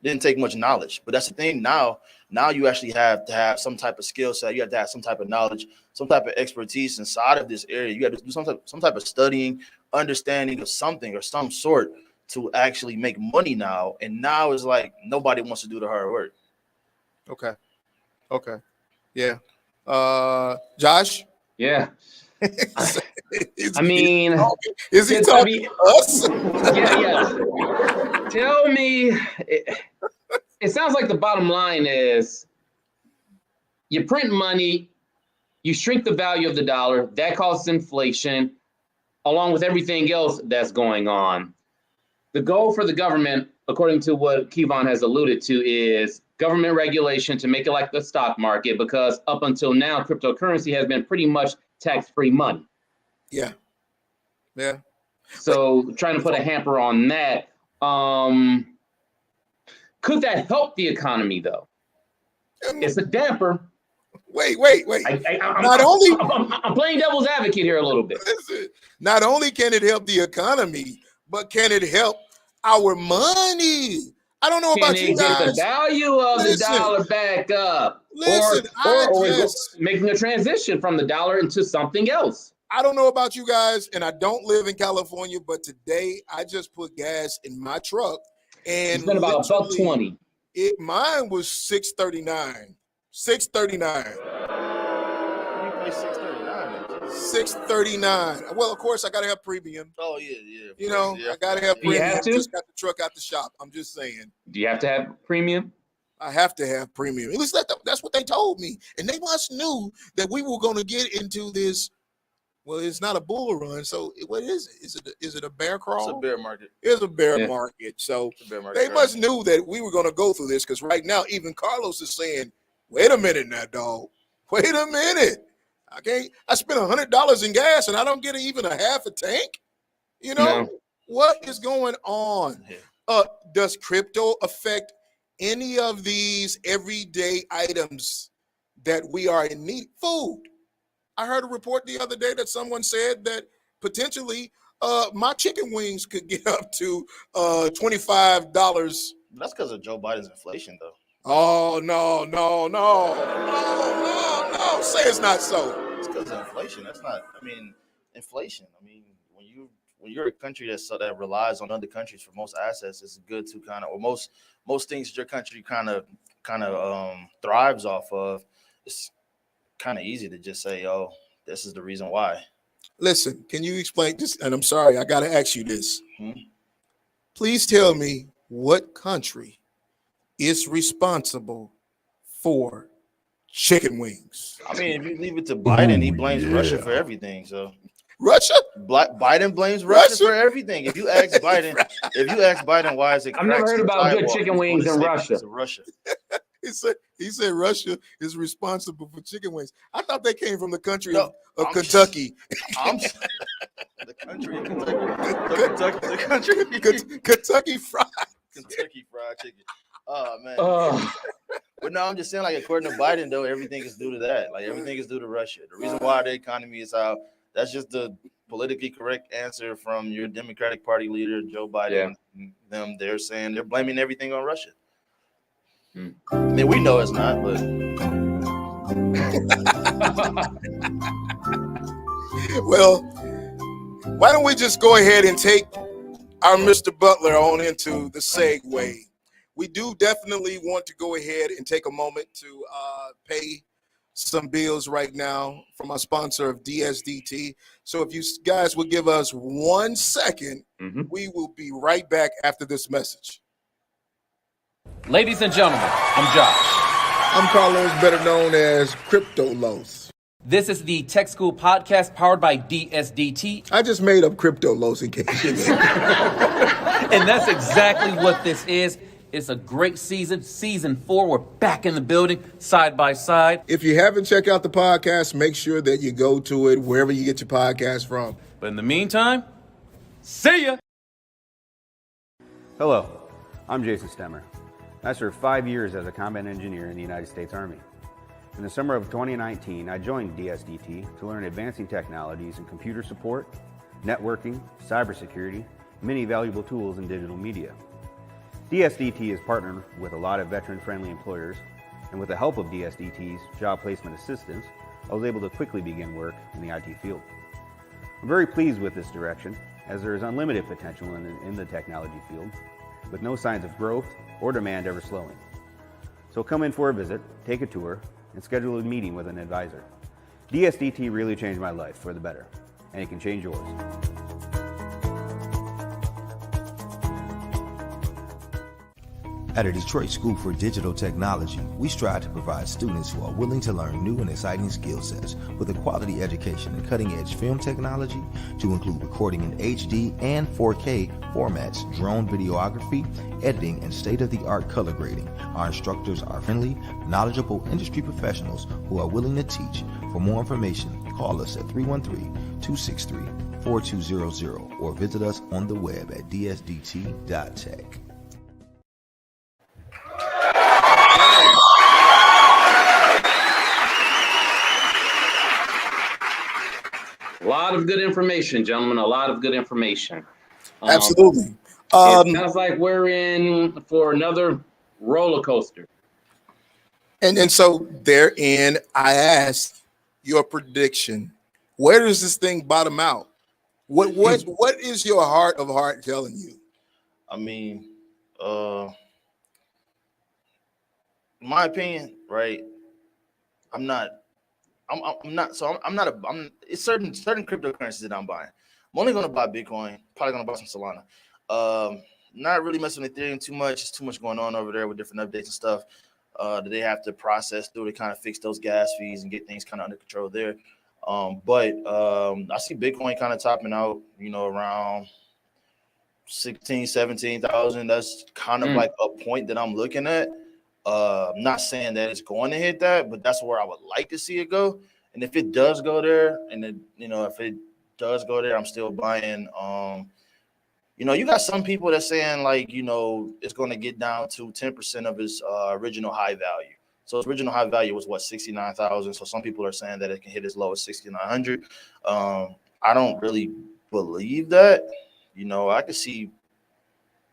Didn't take much knowledge, but that's the thing. Now you actually have to have some type of skill set. You have to have some type of knowledge, some type of expertise inside of this area. You have to do some type of studying, understanding of something or some sort to actually make money now. And now it's like nobody wants to do the hard work. Okay. Yeah. Josh? Yeah. Is he talking to us? Yeah. Tell me, it sounds like the bottom line is you print money, you shrink the value of the dollar, that causes inflation, along with everything else that's going on. The goal for the government, according to what Kevon has alluded to, is government regulation to make it like the stock market, because up until now, cryptocurrency has been pretty much tax-free money. Yeah. So trying to put a hamper on that. Could that help the economy, though? It's a damper. Wait. I'm playing devil's advocate here a little bit. Listen, not only can it help the economy, but can it help our money? I don't know Can about it you get the guys. value of the Listen. dollar back up? Listen, or is it making a transition from the dollar into something else? I don't know about you guys, and I don't live in California, but today I just put gas in my truck, and It's been about $1.20. Mine was $6.39. $6.39. You pay $6.39. $6.39. Well, of course, I gotta have premium. Oh yeah. You know, Yeah. I gotta have You premium. have to? Just got the truck out the shop. I'm just saying. Do you have to have premium? I have to have premium. At least that's what they told me, and they must knew that we were going to get into this. Well, it's not a bull run, so what is it? Is it a bear crawl? It's a bear market. It's a bear market. So It's a bear market. they must knew that we were going to go through this, because right now even Carlos is saying, "Wait a minute, now, dog. Wait a minute. I spent $100 in gas and I don't get even a half a tank. You know No. What is going on? Yeah. Does crypto affect any of these everyday items that we are in need? Food. I heard a report the other day that someone said that potentially my chicken wings could get up to $25. That's because of Joe Biden's inflation, though. Oh, no. Say it's not so. It's because of inflation. That's not. I mean, inflation. I mean, when you're a country that relies on other countries for most assets, it's good to kind of, or most things that your country kind of thrives off of. It's kind of easy to just say, "Oh, this is the reason why." Listen, can you explain this? And I'm sorry, I got to ask you this. Hmm? Please tell me what country is responsible for chicken wings? I mean, if you leave it to Biden, he blames Russia for everything. So Russia? Biden blames Russia for everything. If you ask Biden, why is it? I've never heard about good chicken wings in Russia. Russia. He said Russia is responsible for chicken wings. I thought they came from the country No, of Kentucky. The country of Kentucky. The country. Kentucky Fried. Kentucky Fried Chicken. Oh man. But no, I'm just saying, like, according to Biden, though, everything is due to that. Like, everything is due to Russia. The reason why the economy is out, that's just the politically correct answer from your Democratic Party leader, Joe Biden. Yeah. They're saying they're blaming everything on Russia. I mean, we know it's not, but well, why don't we just go ahead and take our Mr. Butler on into the segue? We do definitely want to go ahead and take a moment to pay some bills right now from our sponsor of DSDT. So if you guys would give us 1 second, we will be right back after this message. Ladies and gentlemen, I'm Josh. I'm Carlos, better known as Crypto Los. This is the Tech School podcast powered by DSDT. I just made up Crypto Los in case you didn't. And that's exactly what this is. It's a great season. Season 4, we're back in the building, side by side. If you haven't checked out the podcast, make sure that you go to it wherever you get your podcast from. But in the meantime, see ya. Hello, I'm Jason Stemmer. I served 5 years as a combat engineer in the United States Army. In the summer of 2019, I joined DSDT to learn advancing technologies in computer support, networking, cybersecurity, many valuable tools in digital media. DSDT is partnered with a lot of veteran-friendly employers, and with the help of DSDT's job placement assistance, I was able to quickly begin work in the IT field. I'm very pleased with this direction, as there is unlimited potential in the technology field, with no signs of growth or demand ever slowing. So come in for a visit, take a tour, and schedule a meeting with an advisor. DSDT really changed my life for the better, and it can change yours. At a Detroit School for Digital Technology, we strive to provide students who are willing to learn new and exciting skill sets with a quality education in cutting-edge film technology to include recording in HD and 4K formats, drone videography, editing, and state-of-the-art color grading. Our instructors are friendly, knowledgeable industry professionals who are willing to teach. For more information, call us at 313-263-4200 or visit us on the web at dsdt.tech. A lot of good information, gentlemen. A lot of good information. Absolutely. It sounds like we're in for another roller coaster. And so therein, I asked your prediction. Where does this thing bottom out? What is your heart of heart telling you? I mean, in my opinion, right? I'm not. It's certain cryptocurrencies that I'm buying. I'm only gonna buy Bitcoin. Probably gonna buy some Solana. Not really messing with Ethereum too much. It's too much going on over there with different updates and stuff that they have to process through to kind of fix those gas fees and get things kind of under control there. But I see Bitcoin kind of topping out, around 16, 17,000. That's kind of like a point that I'm looking at. I'm not saying that it's going to hit that, but that's where I would like to see it go. And if it does go there, I'm still buying. You got some people that saying like, it's going to get down to 10% of its original high value. So its original high value was 69,000. So some people are saying that it can hit as low as 6,900. I don't really believe that. I could see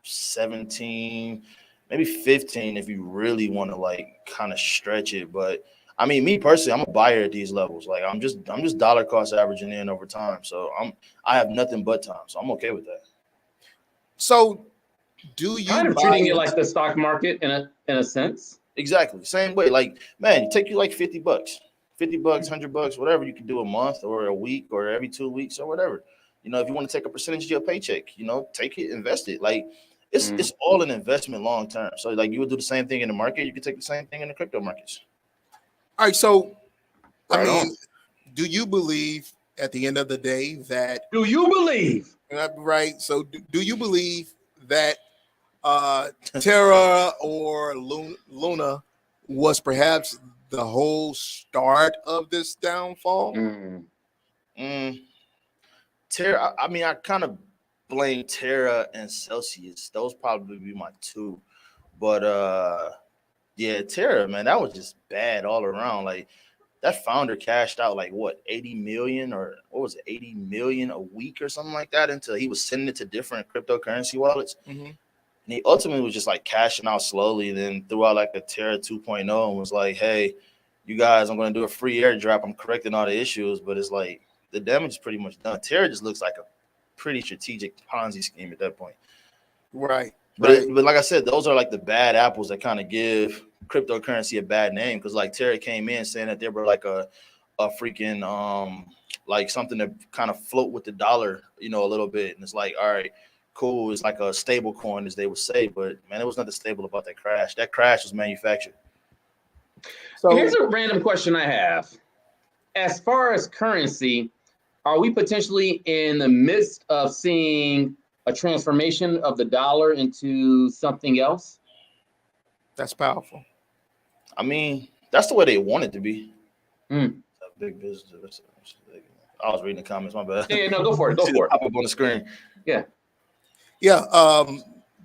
17, maybe 15 if you really want to like kind of stretch it. But I mean, me personally, I'm a buyer at these levels. Like I'm just dollar cost averaging in over time. So I have nothing but time. So I'm okay with that. So do you kind of treating it like the stock market in a sense? Exactly. Same way. Like, man, it take you like $50, $100, whatever you can do a month or a week or every 2 weeks or whatever. If you want to take a percentage of your paycheck, take it, invest it. Like it's all an investment long term. So like you would do the same thing in the market, you could take the same thing in the crypto markets. All right. So Right on. do you believe at the end of the day that do you believe? Right. So do you believe that Terra or Luna was perhaps the whole start of this downfall? Terra, I mean, I kind of blame Terra and Celsius. Those probably be my two. But yeah, Terra, man, that was just bad all around. Like that founder cashed out like what, 80 million or what was it, 80 million a week or something like that until he was sending it to different cryptocurrency wallets. Mm-hmm. And he ultimately was just like cashing out slowly, then threw out like a Terra 2.0 and was like, hey, you guys, I'm going to do a free airdrop. I'm correcting all the issues, but it's like the damage is pretty much done. Terra just looks like a pretty strategic Ponzi scheme at that point. Right. But like I said, those are like the bad apples that kind of give cryptocurrency a bad name, because like Terra came in saying that they were like a freaking like something to kind of float with the dollar, a little bit. And it's like, all right, cool. It's like a stable coin, as they would say, but man, there was nothing stable about that crash. That crash was manufactured. So here's a random question I have. As far as currency, are we potentially in the midst of seeing a transformation of the dollar into something else? That's powerful. I mean, that's the way they want it to be. Big business. I was reading the comments. My bad. Yeah, no, go for it. Go for it. Pop up on the screen. Yeah.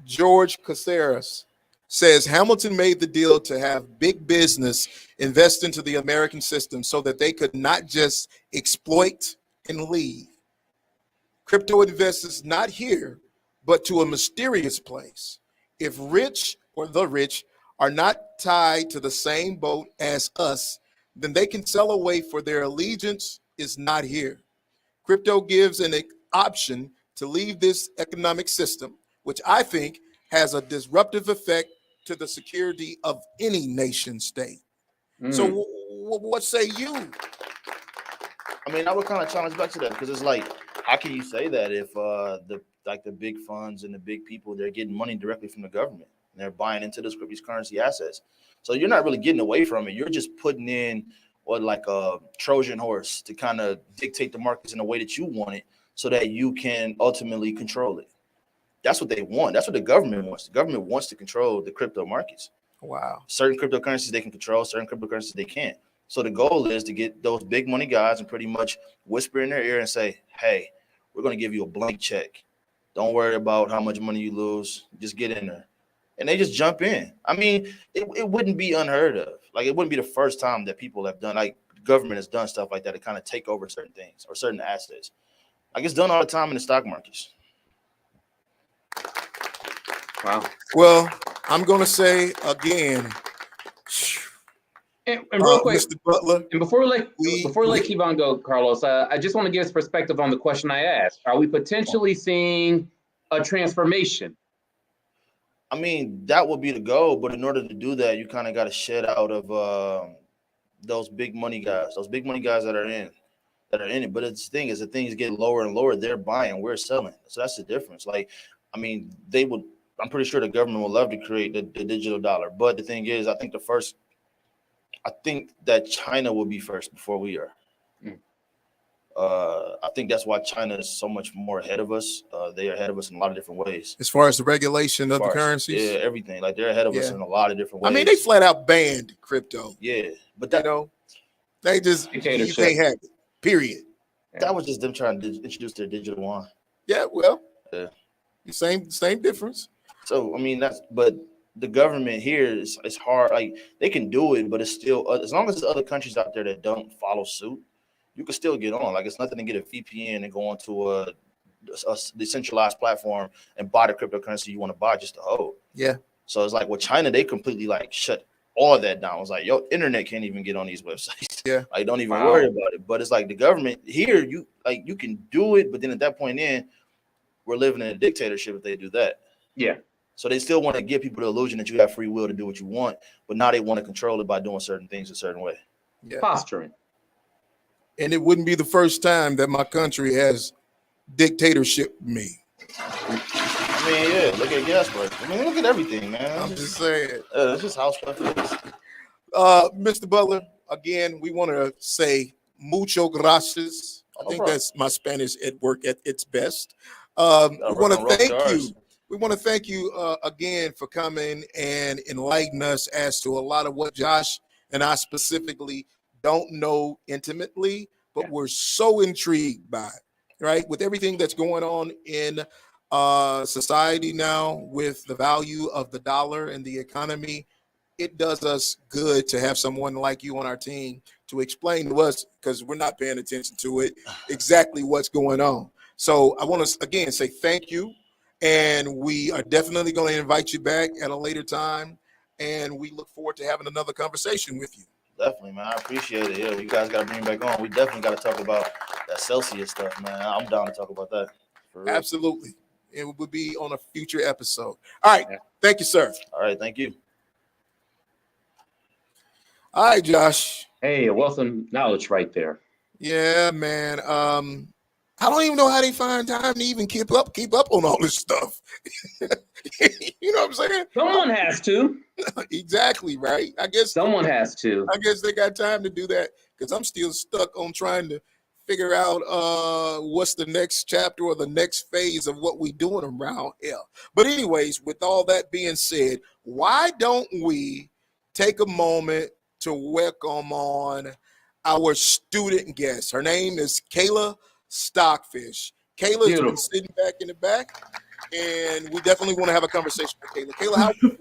George Caceres says Hamilton made the deal to have big business invest into the American system so that they could not just exploit and leave. Crypto investors not here, but to a mysterious place. If rich or the rich are not tied to the same boat as us, then they can sell away, for their allegiance is not here. Crypto gives an option to leave this economic system, which I think has a disruptive effect to the security of any nation state. So what say you? I mean, I would kind of challenge back to that, because it's like, how can you say that if the big funds and the big people, they're getting money directly from the government and they're buying into these currency assets? So you're not really getting away from it. You're just putting in like a Trojan horse to kind of dictate the markets in a way that you want it, so that you can ultimately control it. That's what they want. That's what the government wants. The government wants to control the crypto markets. Wow. Certain cryptocurrencies they can control, certain cryptocurrencies they can't. So the goal is to get those big money guys and pretty much whisper in their ear and say, hey, we're going to give you a blank check. Don't worry about how much money you lose. Just get in there. And they just jump in. I mean, it wouldn't be unheard of. Like, it wouldn't be the first time that people have done, like, the government has done stuff like that to kind of take over certain things or certain assets. Like, it's done all the time in the stock markets. Wow. Well, I'm going to say again, And real quick, Mr. Butler, and before we let we- Kevon go, Carlos, I just want to give his perspective on the question I asked. Are we potentially seeing a transformation? I mean, that would be the goal, but in order to do that, you kind of got to shed out of those big money guys that are in it. But the thing is, the things get lower and lower. They're buying, we're selling. So that's the difference. Like, I mean, I'm pretty sure the government would love to create the digital dollar. But the thing is, I think that China will be first before we are. I think that's why China is so much more ahead of us. They are ahead of us in a lot of different ways. as far as the regulation of the currencies, Yeah, everything. Like, they're ahead of us in a lot of different ways. I mean, they flat out banned crypto. Yeah, but they just you can't have it. Period. That was just them trying to introduce their digital yuan. Yeah, well, yeah, same difference. So I mean, but the government here is hard. Like, they can do it, but it's still as long as there's other countries out there that don't follow suit, you can still get on. Like, it's nothing to get a VPN and go onto a decentralized platform and buy the cryptocurrency you want to buy just to hold. Yeah. So it's like with China, they completely like shut all of that down. It's like, yo, internet can't even get on these websites. Yeah. Like, don't even worry about it. But it's like the government here, you can do it, but then at that point we're living in a dictatorship if they do that. Yeah. So they still want to give people the illusion that you have free will to do what you want, but now they want to control it by doing certain things a certain way. Yeah. Posturing. And it wouldn't be the first time that my country has dictatorship me. I mean, yeah, look at gas prices. I mean, look at everything, man. I'm just saying. It's just how stuff is. Mr. Butler, again, we want to say mucho gracias. I think that's my Spanish at work at its best. We want to thank you. We want to thank you again for coming and enlighten us as to a lot of what Josh and I specifically don't know intimately, but we're so intrigued by it, right? With everything that's going on in society now, with the value of the dollar and the economy, it does us good to have someone like you on our team to explain to us, because we're not paying attention to it, exactly what's going on. So I want to, again, say thank you. And we are definitely going to invite you back at a later time. And we look forward to having another conversation with you. Definitely, man. I appreciate it. Yeah, you guys got to bring back on. We definitely got to talk about that Celsius stuff, man. I'm down to talk about that. For real. Absolutely. It will be on a future episode. All right. Thank you, sir. All right. Thank you. All right, Josh. Hey, a wealth of knowledge right there. Yeah, man. I don't even know how they find time to even keep up on all this stuff. You know what I'm saying? Someone has to. Exactly, right? I guess someone has to. I guess they got time to do that, because I'm still stuck on trying to figure out what's the next chapter or the next phase of what we doing around here. But anyways, with all that being said, why don't we take a moment to welcome on our student guest? Her name is Kayla Stockfish. Kayla's been sitting back in the back, and we definitely want to have a conversation with Kayla. Kayla, how are you?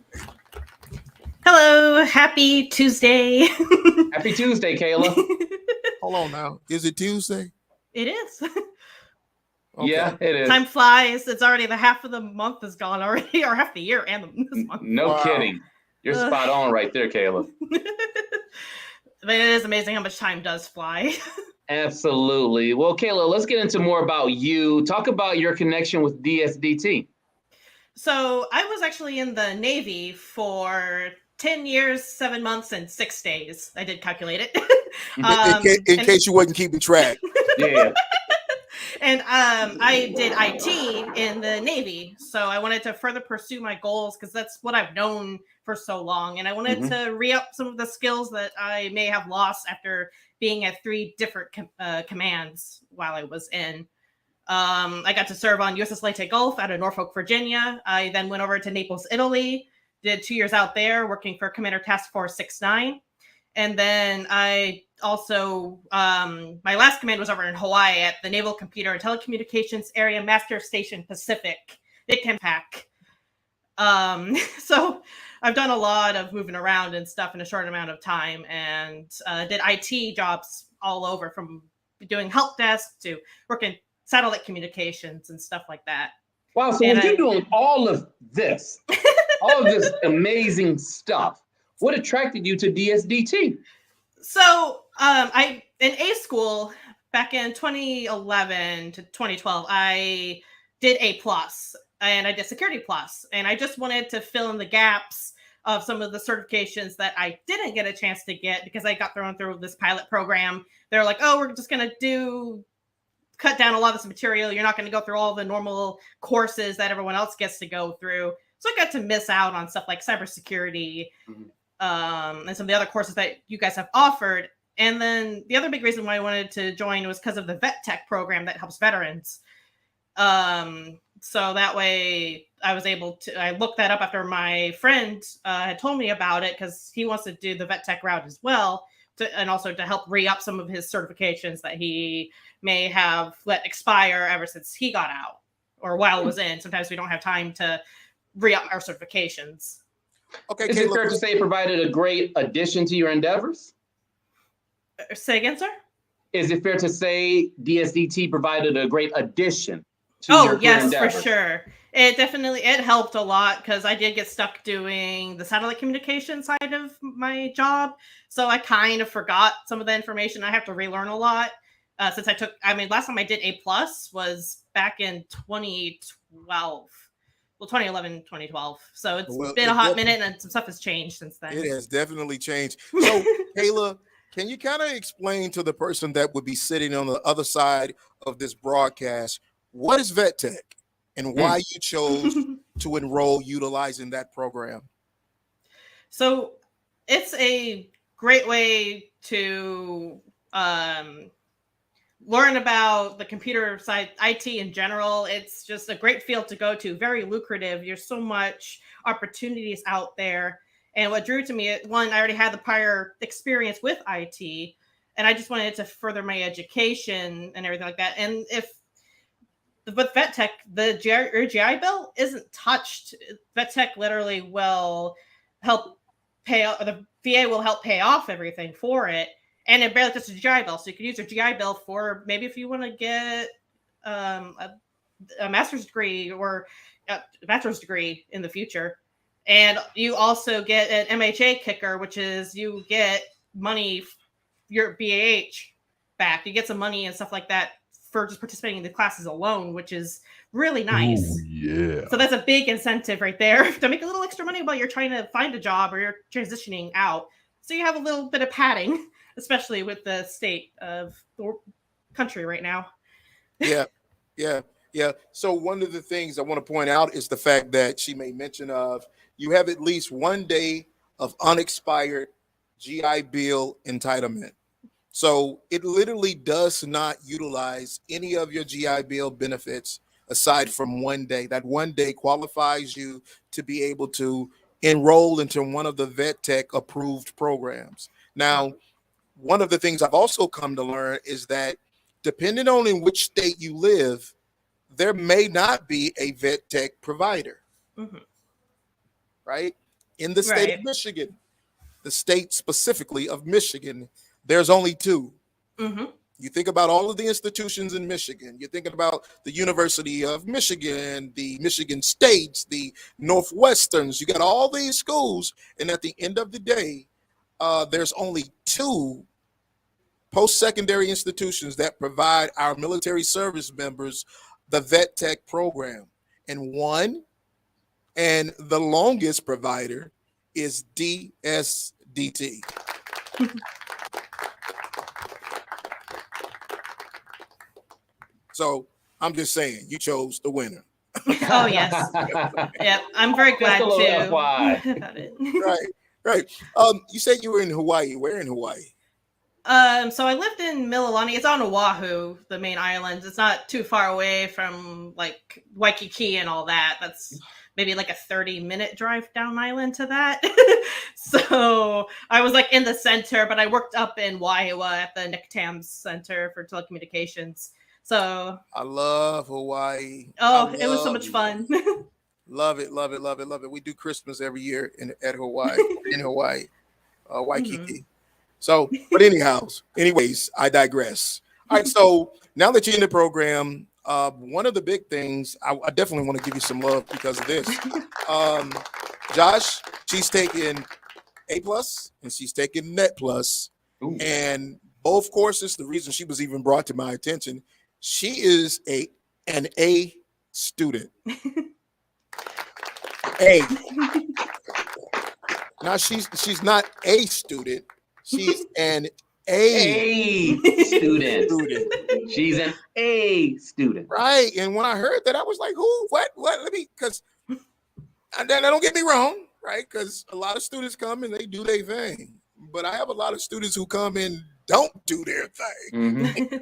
Hello, happy Tuesday. Happy Tuesday, Kayla. Hold on now. Is it Tuesday? It is. Okay. Yeah, it is. Time flies. It's already the half of the month is gone already, or half the year and this month. No kidding. You're spot on right there, Kayla. But it is amazing how much time does fly. Absolutely. Well, Kayla, let's get into more about you. Talk about your connection with DSDT. So I was actually in the Navy for 10 years, 7 months, and 6 days. I did calculate it. In case you wasn't keeping track. Yeah. And I did IT in the Navy. So I wanted to further pursue my goals, because that's what I've known for so long. And I wanted to re-up some of the skills that I may have lost after being at 3 different commands while I was in. I got to serve on USS Leyte Gulf out of Norfolk, Virginia. I then went over to Naples, Italy, did 2 years out there working for Commander Task Force 69. And then I also, my last command was over in Hawaii at the Naval Computer and Telecommunications Area Master Station Pacific, NICTAMPAC. So I've done a lot of moving around and stuff in a short amount of time, and did IT jobs all over, from doing help desk to working satellite communications and stuff like that. Wow. So when you're doing all of this amazing stuff, what attracted you to DSDT? So I in A school back in 2011 to 2012, I did A+ and I did Security+, and I just wanted to fill in the gaps of some of the certifications that I didn't get a chance to get because I got thrown through this pilot program. They're like, oh, we're just going to cut down a lot of this material. You're not going to go through all the normal courses that everyone else gets to go through. So I got to miss out on stuff like cybersecurity, and some of the other courses that you guys have offered. And then the other big reason why I wanted to join was because of the Vet Tech program that helps veterans. So that way I was able to, I looked that up after my friend had told me about it because he wants to do the Vet Tech route as well. And also to help re-up some of his certifications that he may have let expire ever since he got out or while it was in. Sometimes we don't have time to re-up our certifications. Okay, is it fair to say it provided a great addition to your endeavors? Say again, sir? Is it fair to say DSDT provided a great addition to your yes, endeavors? For sure. It helped a lot because I did get stuck doing the satellite communication side of my job. So I kind of forgot some of the information. I have to relearn a lot since last time I did A+ was back in 2012. Well, 2011, 2012. So it's been a hot minute and some stuff has changed since then. It has definitely changed. So, Kayla, can you kind of explain to the person that would be sitting on the other side of this broadcast, what is Vet Tech and why you chose to enroll utilizing that program? So it's a great way to learn about the computer side, IT in general. It's just a great field to go to, very lucrative. There's so much opportunities out there. And what drew to me, one, I already had the prior experience with IT, and I just wanted to further my education and everything like that. And with Vet Tech, your GI Bill isn't touched. Vet Tech literally will help pay, or the VA will help pay off everything for it. And it barely touches a GI Bill. So you can use your GI Bill for maybe if you want to get a master's degree or a bachelor's degree in the future. And you also get an MHA kicker, which is you get money, your BAH back. You get some money and stuff like that for just participating in the classes alone, which is really nice. Ooh, yeah. So that's a big incentive right there to make a little extra money while you're trying to find a job or you're transitioning out. So you have a little bit of padding, especially with the state of the country right now. Yeah. So one of the things I want to point out is the fact that she made mention of you have at least 1 day of unexpired GI Bill entitlement. So it literally does not utilize any of your GI Bill benefits aside from 1 day. That 1 day qualifies you to be able to enroll into one of the Vet Tech approved programs. Now, one of the things I've also come to learn is that depending on in which state you live, there may not be a Vet Tech provider. Mm-hmm. Right? In the state of Michigan, the state specifically of Michigan, there's only two. Mm-hmm. You think about all of the institutions in Michigan. You're thinking about the University of Michigan, the Michigan States, the Northwesterns. You got all these schools. And at the end of the day, there's only two post-secondary institutions that provide our military service members the Vet Tech program. And the longest provider is DSDT. So I'm just saying, you chose the winner. Oh, yes. Yeah, I'm very glad too. Right. You said you were in Hawaii. Where in Hawaii? So I lived in Mililani. It's on Oahu, the main island. It's not too far away from like Waikiki and all that. That's maybe like a 30-minute drive down island to that. So I was like in the center, but I worked up in Waiua at the NICTAMS Center for Telecommunications. So I love Hawaii. Oh, it was so much fun. Love it. We do Christmas every year at Hawaii, in Hawaii, Waikiki. Mm-hmm. So, but anyways, I digress. All right. So now that you're in the program, One of the big things, I definitely want to give you some love because of this. Josh, she's taking A+ and she's taking Net+. Ooh. And both courses, the reason she was even brought to my attention, she is an A student. A. Now she's not a student. She's an A student. She's an A student. Right. And when I heard that, I was like, who? What? Let me, because don't get me wrong, right? Because a lot of students come and they do their thing. But I have a lot of students who come and don't do their thing. Mm-hmm.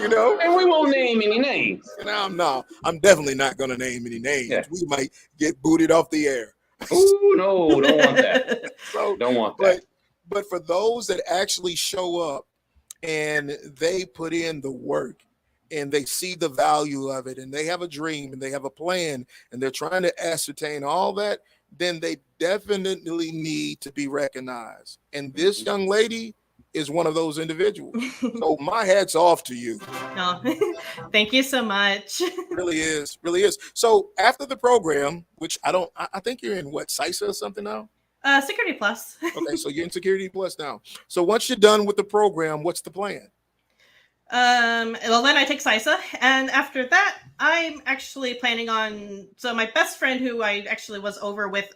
You know? And we won't name any names. And I'm definitely not going to name any names. Yeah. We might get booted off the air. Ooh, no, don't want that. Don't want that. But for those that actually show up and they put in the work and they see the value of it and they have a dream and they have a plan and they're trying to ascertain all that, then they definitely need to be recognized. And this young lady is one of those individuals. So my hat's off to you. Oh, thank you so much. Really is. So after the program, which I think you're in what, CISA or something now? Security Plus. Okay, so you're in Security Plus now. So once you're done with the program, what's the plan? Well, then I take CISA, and after that, I'm actually planning on. So my best friend, who I actually was over with,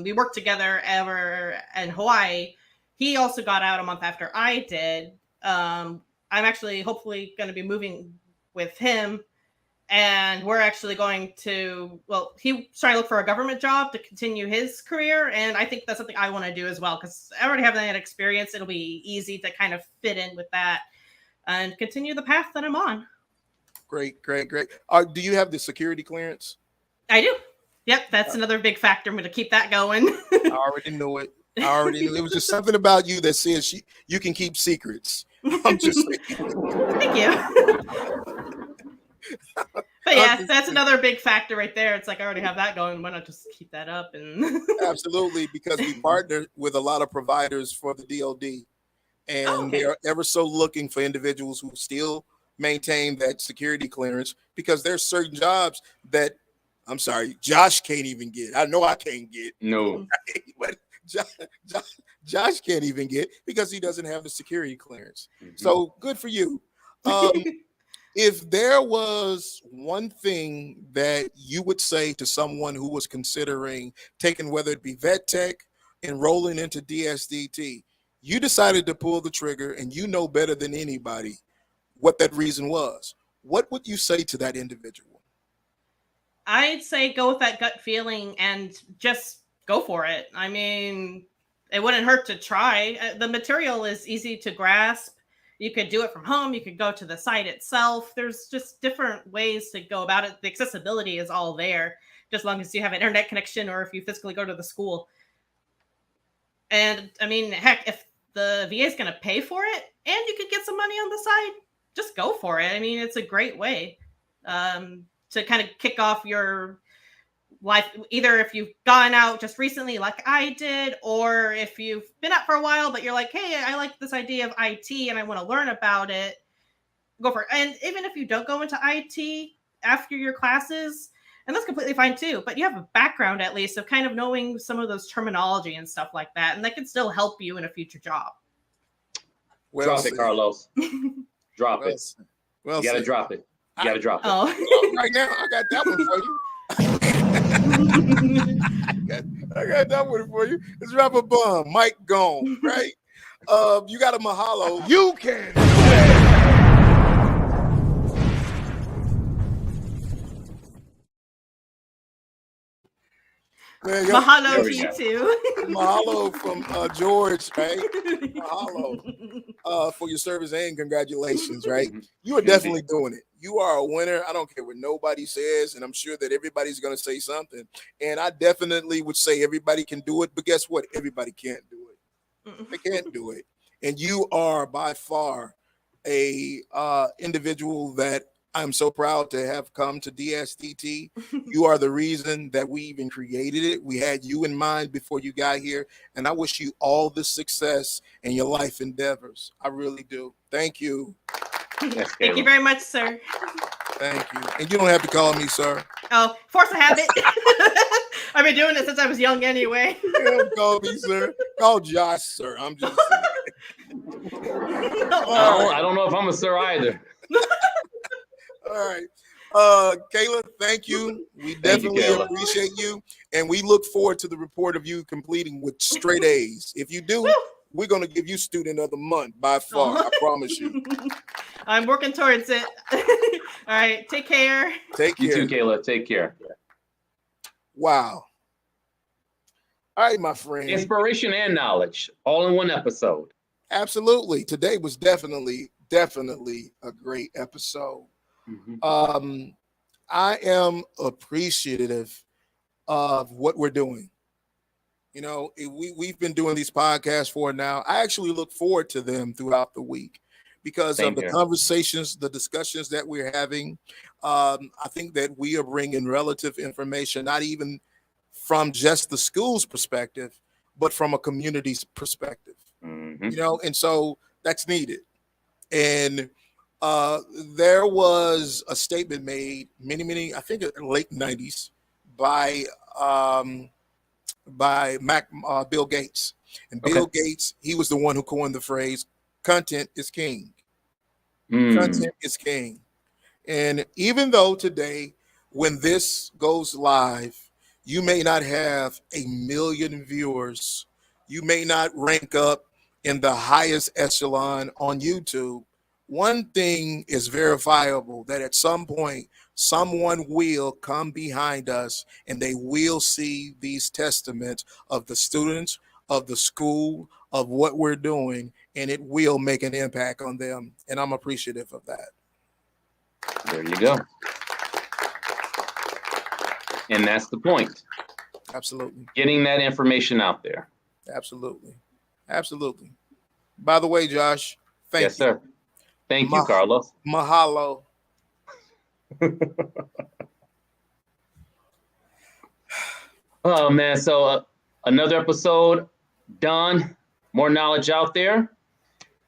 we worked together ever in Hawaii. He also got out a month after I did. I'm actually hopefully going to be moving with him. And we're actually going to, he's trying to look for a government job to continue his career. And I think that's something I want to do as well, because I already have that experience. It'll be easy to kind of fit in with that and continue the path that I'm on. Great. Do you have the security clearance? I do. Yep. That's another big factor. I'm going to keep that going. I already knew it. It was just something about you that says you can keep secrets. I'm just saying. Thank you. But yeah, that's another big factor right there. It's like I already have that going. Why not just keep that up? And Absolutely, because we partner with a lot of providers for the DoD, and they are ever so looking for individuals who still maintain that security clearance, because there's certain jobs that, I'm sorry, Josh can't even get. I know I can't get. No, but Josh can't even get because he doesn't have the security clearance. Mm-hmm. So good for you. If there was one thing that you would say to someone who was considering taking, whether it be vet tech, enrolling into DSDT, you decided to pull the trigger and you know better than anybody what that reason was, what would you say to that individual? I'd say go with that gut feeling and just go for it. I mean, it wouldn't hurt to try. The material is easy to grasp. You could do it from home. You could go to the site itself. There's just different ways to go about it. The accessibility is all there, just as long as you have an internet connection or if you physically go to the school. And I mean, heck, if the VA is going to pay for it and you could get some money on the side, just go for it. I mean, it's a great way to kind of kick off your life, either if you've gone out just recently like I did, or if you've been out for a while but you're like, hey, I like this idea of IT and I want to learn about it, go for it. And even if you don't go into IT after your classes, and that's completely fine too, but you have a background at least of kind of knowing some of those terminology and stuff like that, and that can still help you in a future job. Well drop said. it, Carlos. Drop well it. Said. Well You gotta said. drop it. You gotta drop it. Oh. Right now, I got that one for you. I got that one for you. Let's drop a bomb. Mike gone, right? You got a mahalo. You can. Man, Mahalo to you too. Mahalo from George, right? Mahalo for your service and congratulations, right? You are definitely doing it. You are a winner. I don't care what nobody says, and I'm sure that everybody's going to say something. And I definitely would say everybody can do it, but guess what? Everybody can't do it. They can't do it. And you are by far a individual that I'm so proud to have come to DSDT. You are the reason that we even created it. We had you in mind before you got here, and I wish you all the success in your life endeavors. I really do. Thank you. Yes, Thank you Kayla. very much, sir. Thank you. And you don't have to call me sir. Oh, force of habit. I've been doing it since I was young anyway. You don't have to call me sir. Call Josh sir. I'm just saying. I don't know if I'm a sir either. All right. Kayla, thank you. We Thank you, definitely Kayla. appreciate you. And we look forward to the report of you completing with straight A's. If you do, we're going to give you student of the month by far. I promise you. I'm working towards it. All right. Take care. Take care. You too, Kayla. Take care. Wow. All right, my friend. Inspiration and knowledge, all in one episode. Absolutely. Today was definitely a great episode. I am appreciative of what we're doing. You know, we've been doing these podcasts for now. I actually look forward to them throughout the week because Same of the here. conversations, the discussions that we're having. I think that we are bringing relative information, not even from just the school's perspective, but from a community's perspective. Mhm. You know, and so that's needed. And there was a statement made many, I think late 90s by Bill Gates. And Bill Gates, he was the one who coined the phrase, content is king. Content is king. And even though today, when this goes live, you may not have 1 million viewers, you may not rank up in the highest echelon on YouTube, one thing is verifiable, that at some point, someone will come behind us and they will see these testaments of the students, of the school, of what we're doing, and it will make an impact on them. And I'm appreciative of that. There you go. And that's the point. Absolutely. Getting that information out there. Absolutely. Absolutely. By the way, Josh, thank you. Yes, sir. Thank you, Carlos. Mahalo. Oh, man. So another episode done. More knowledge out there.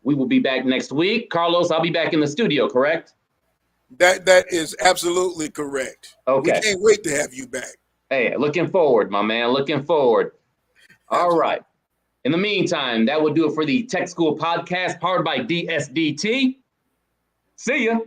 We will be back next week. Carlos, I'll be back in the studio, correct? That is absolutely correct. Okay. We can't wait to have you back. Hey, looking forward, my man. Looking forward. All right. In the meantime, that will do it for the Tech School Podcast powered by DSDT. See ya.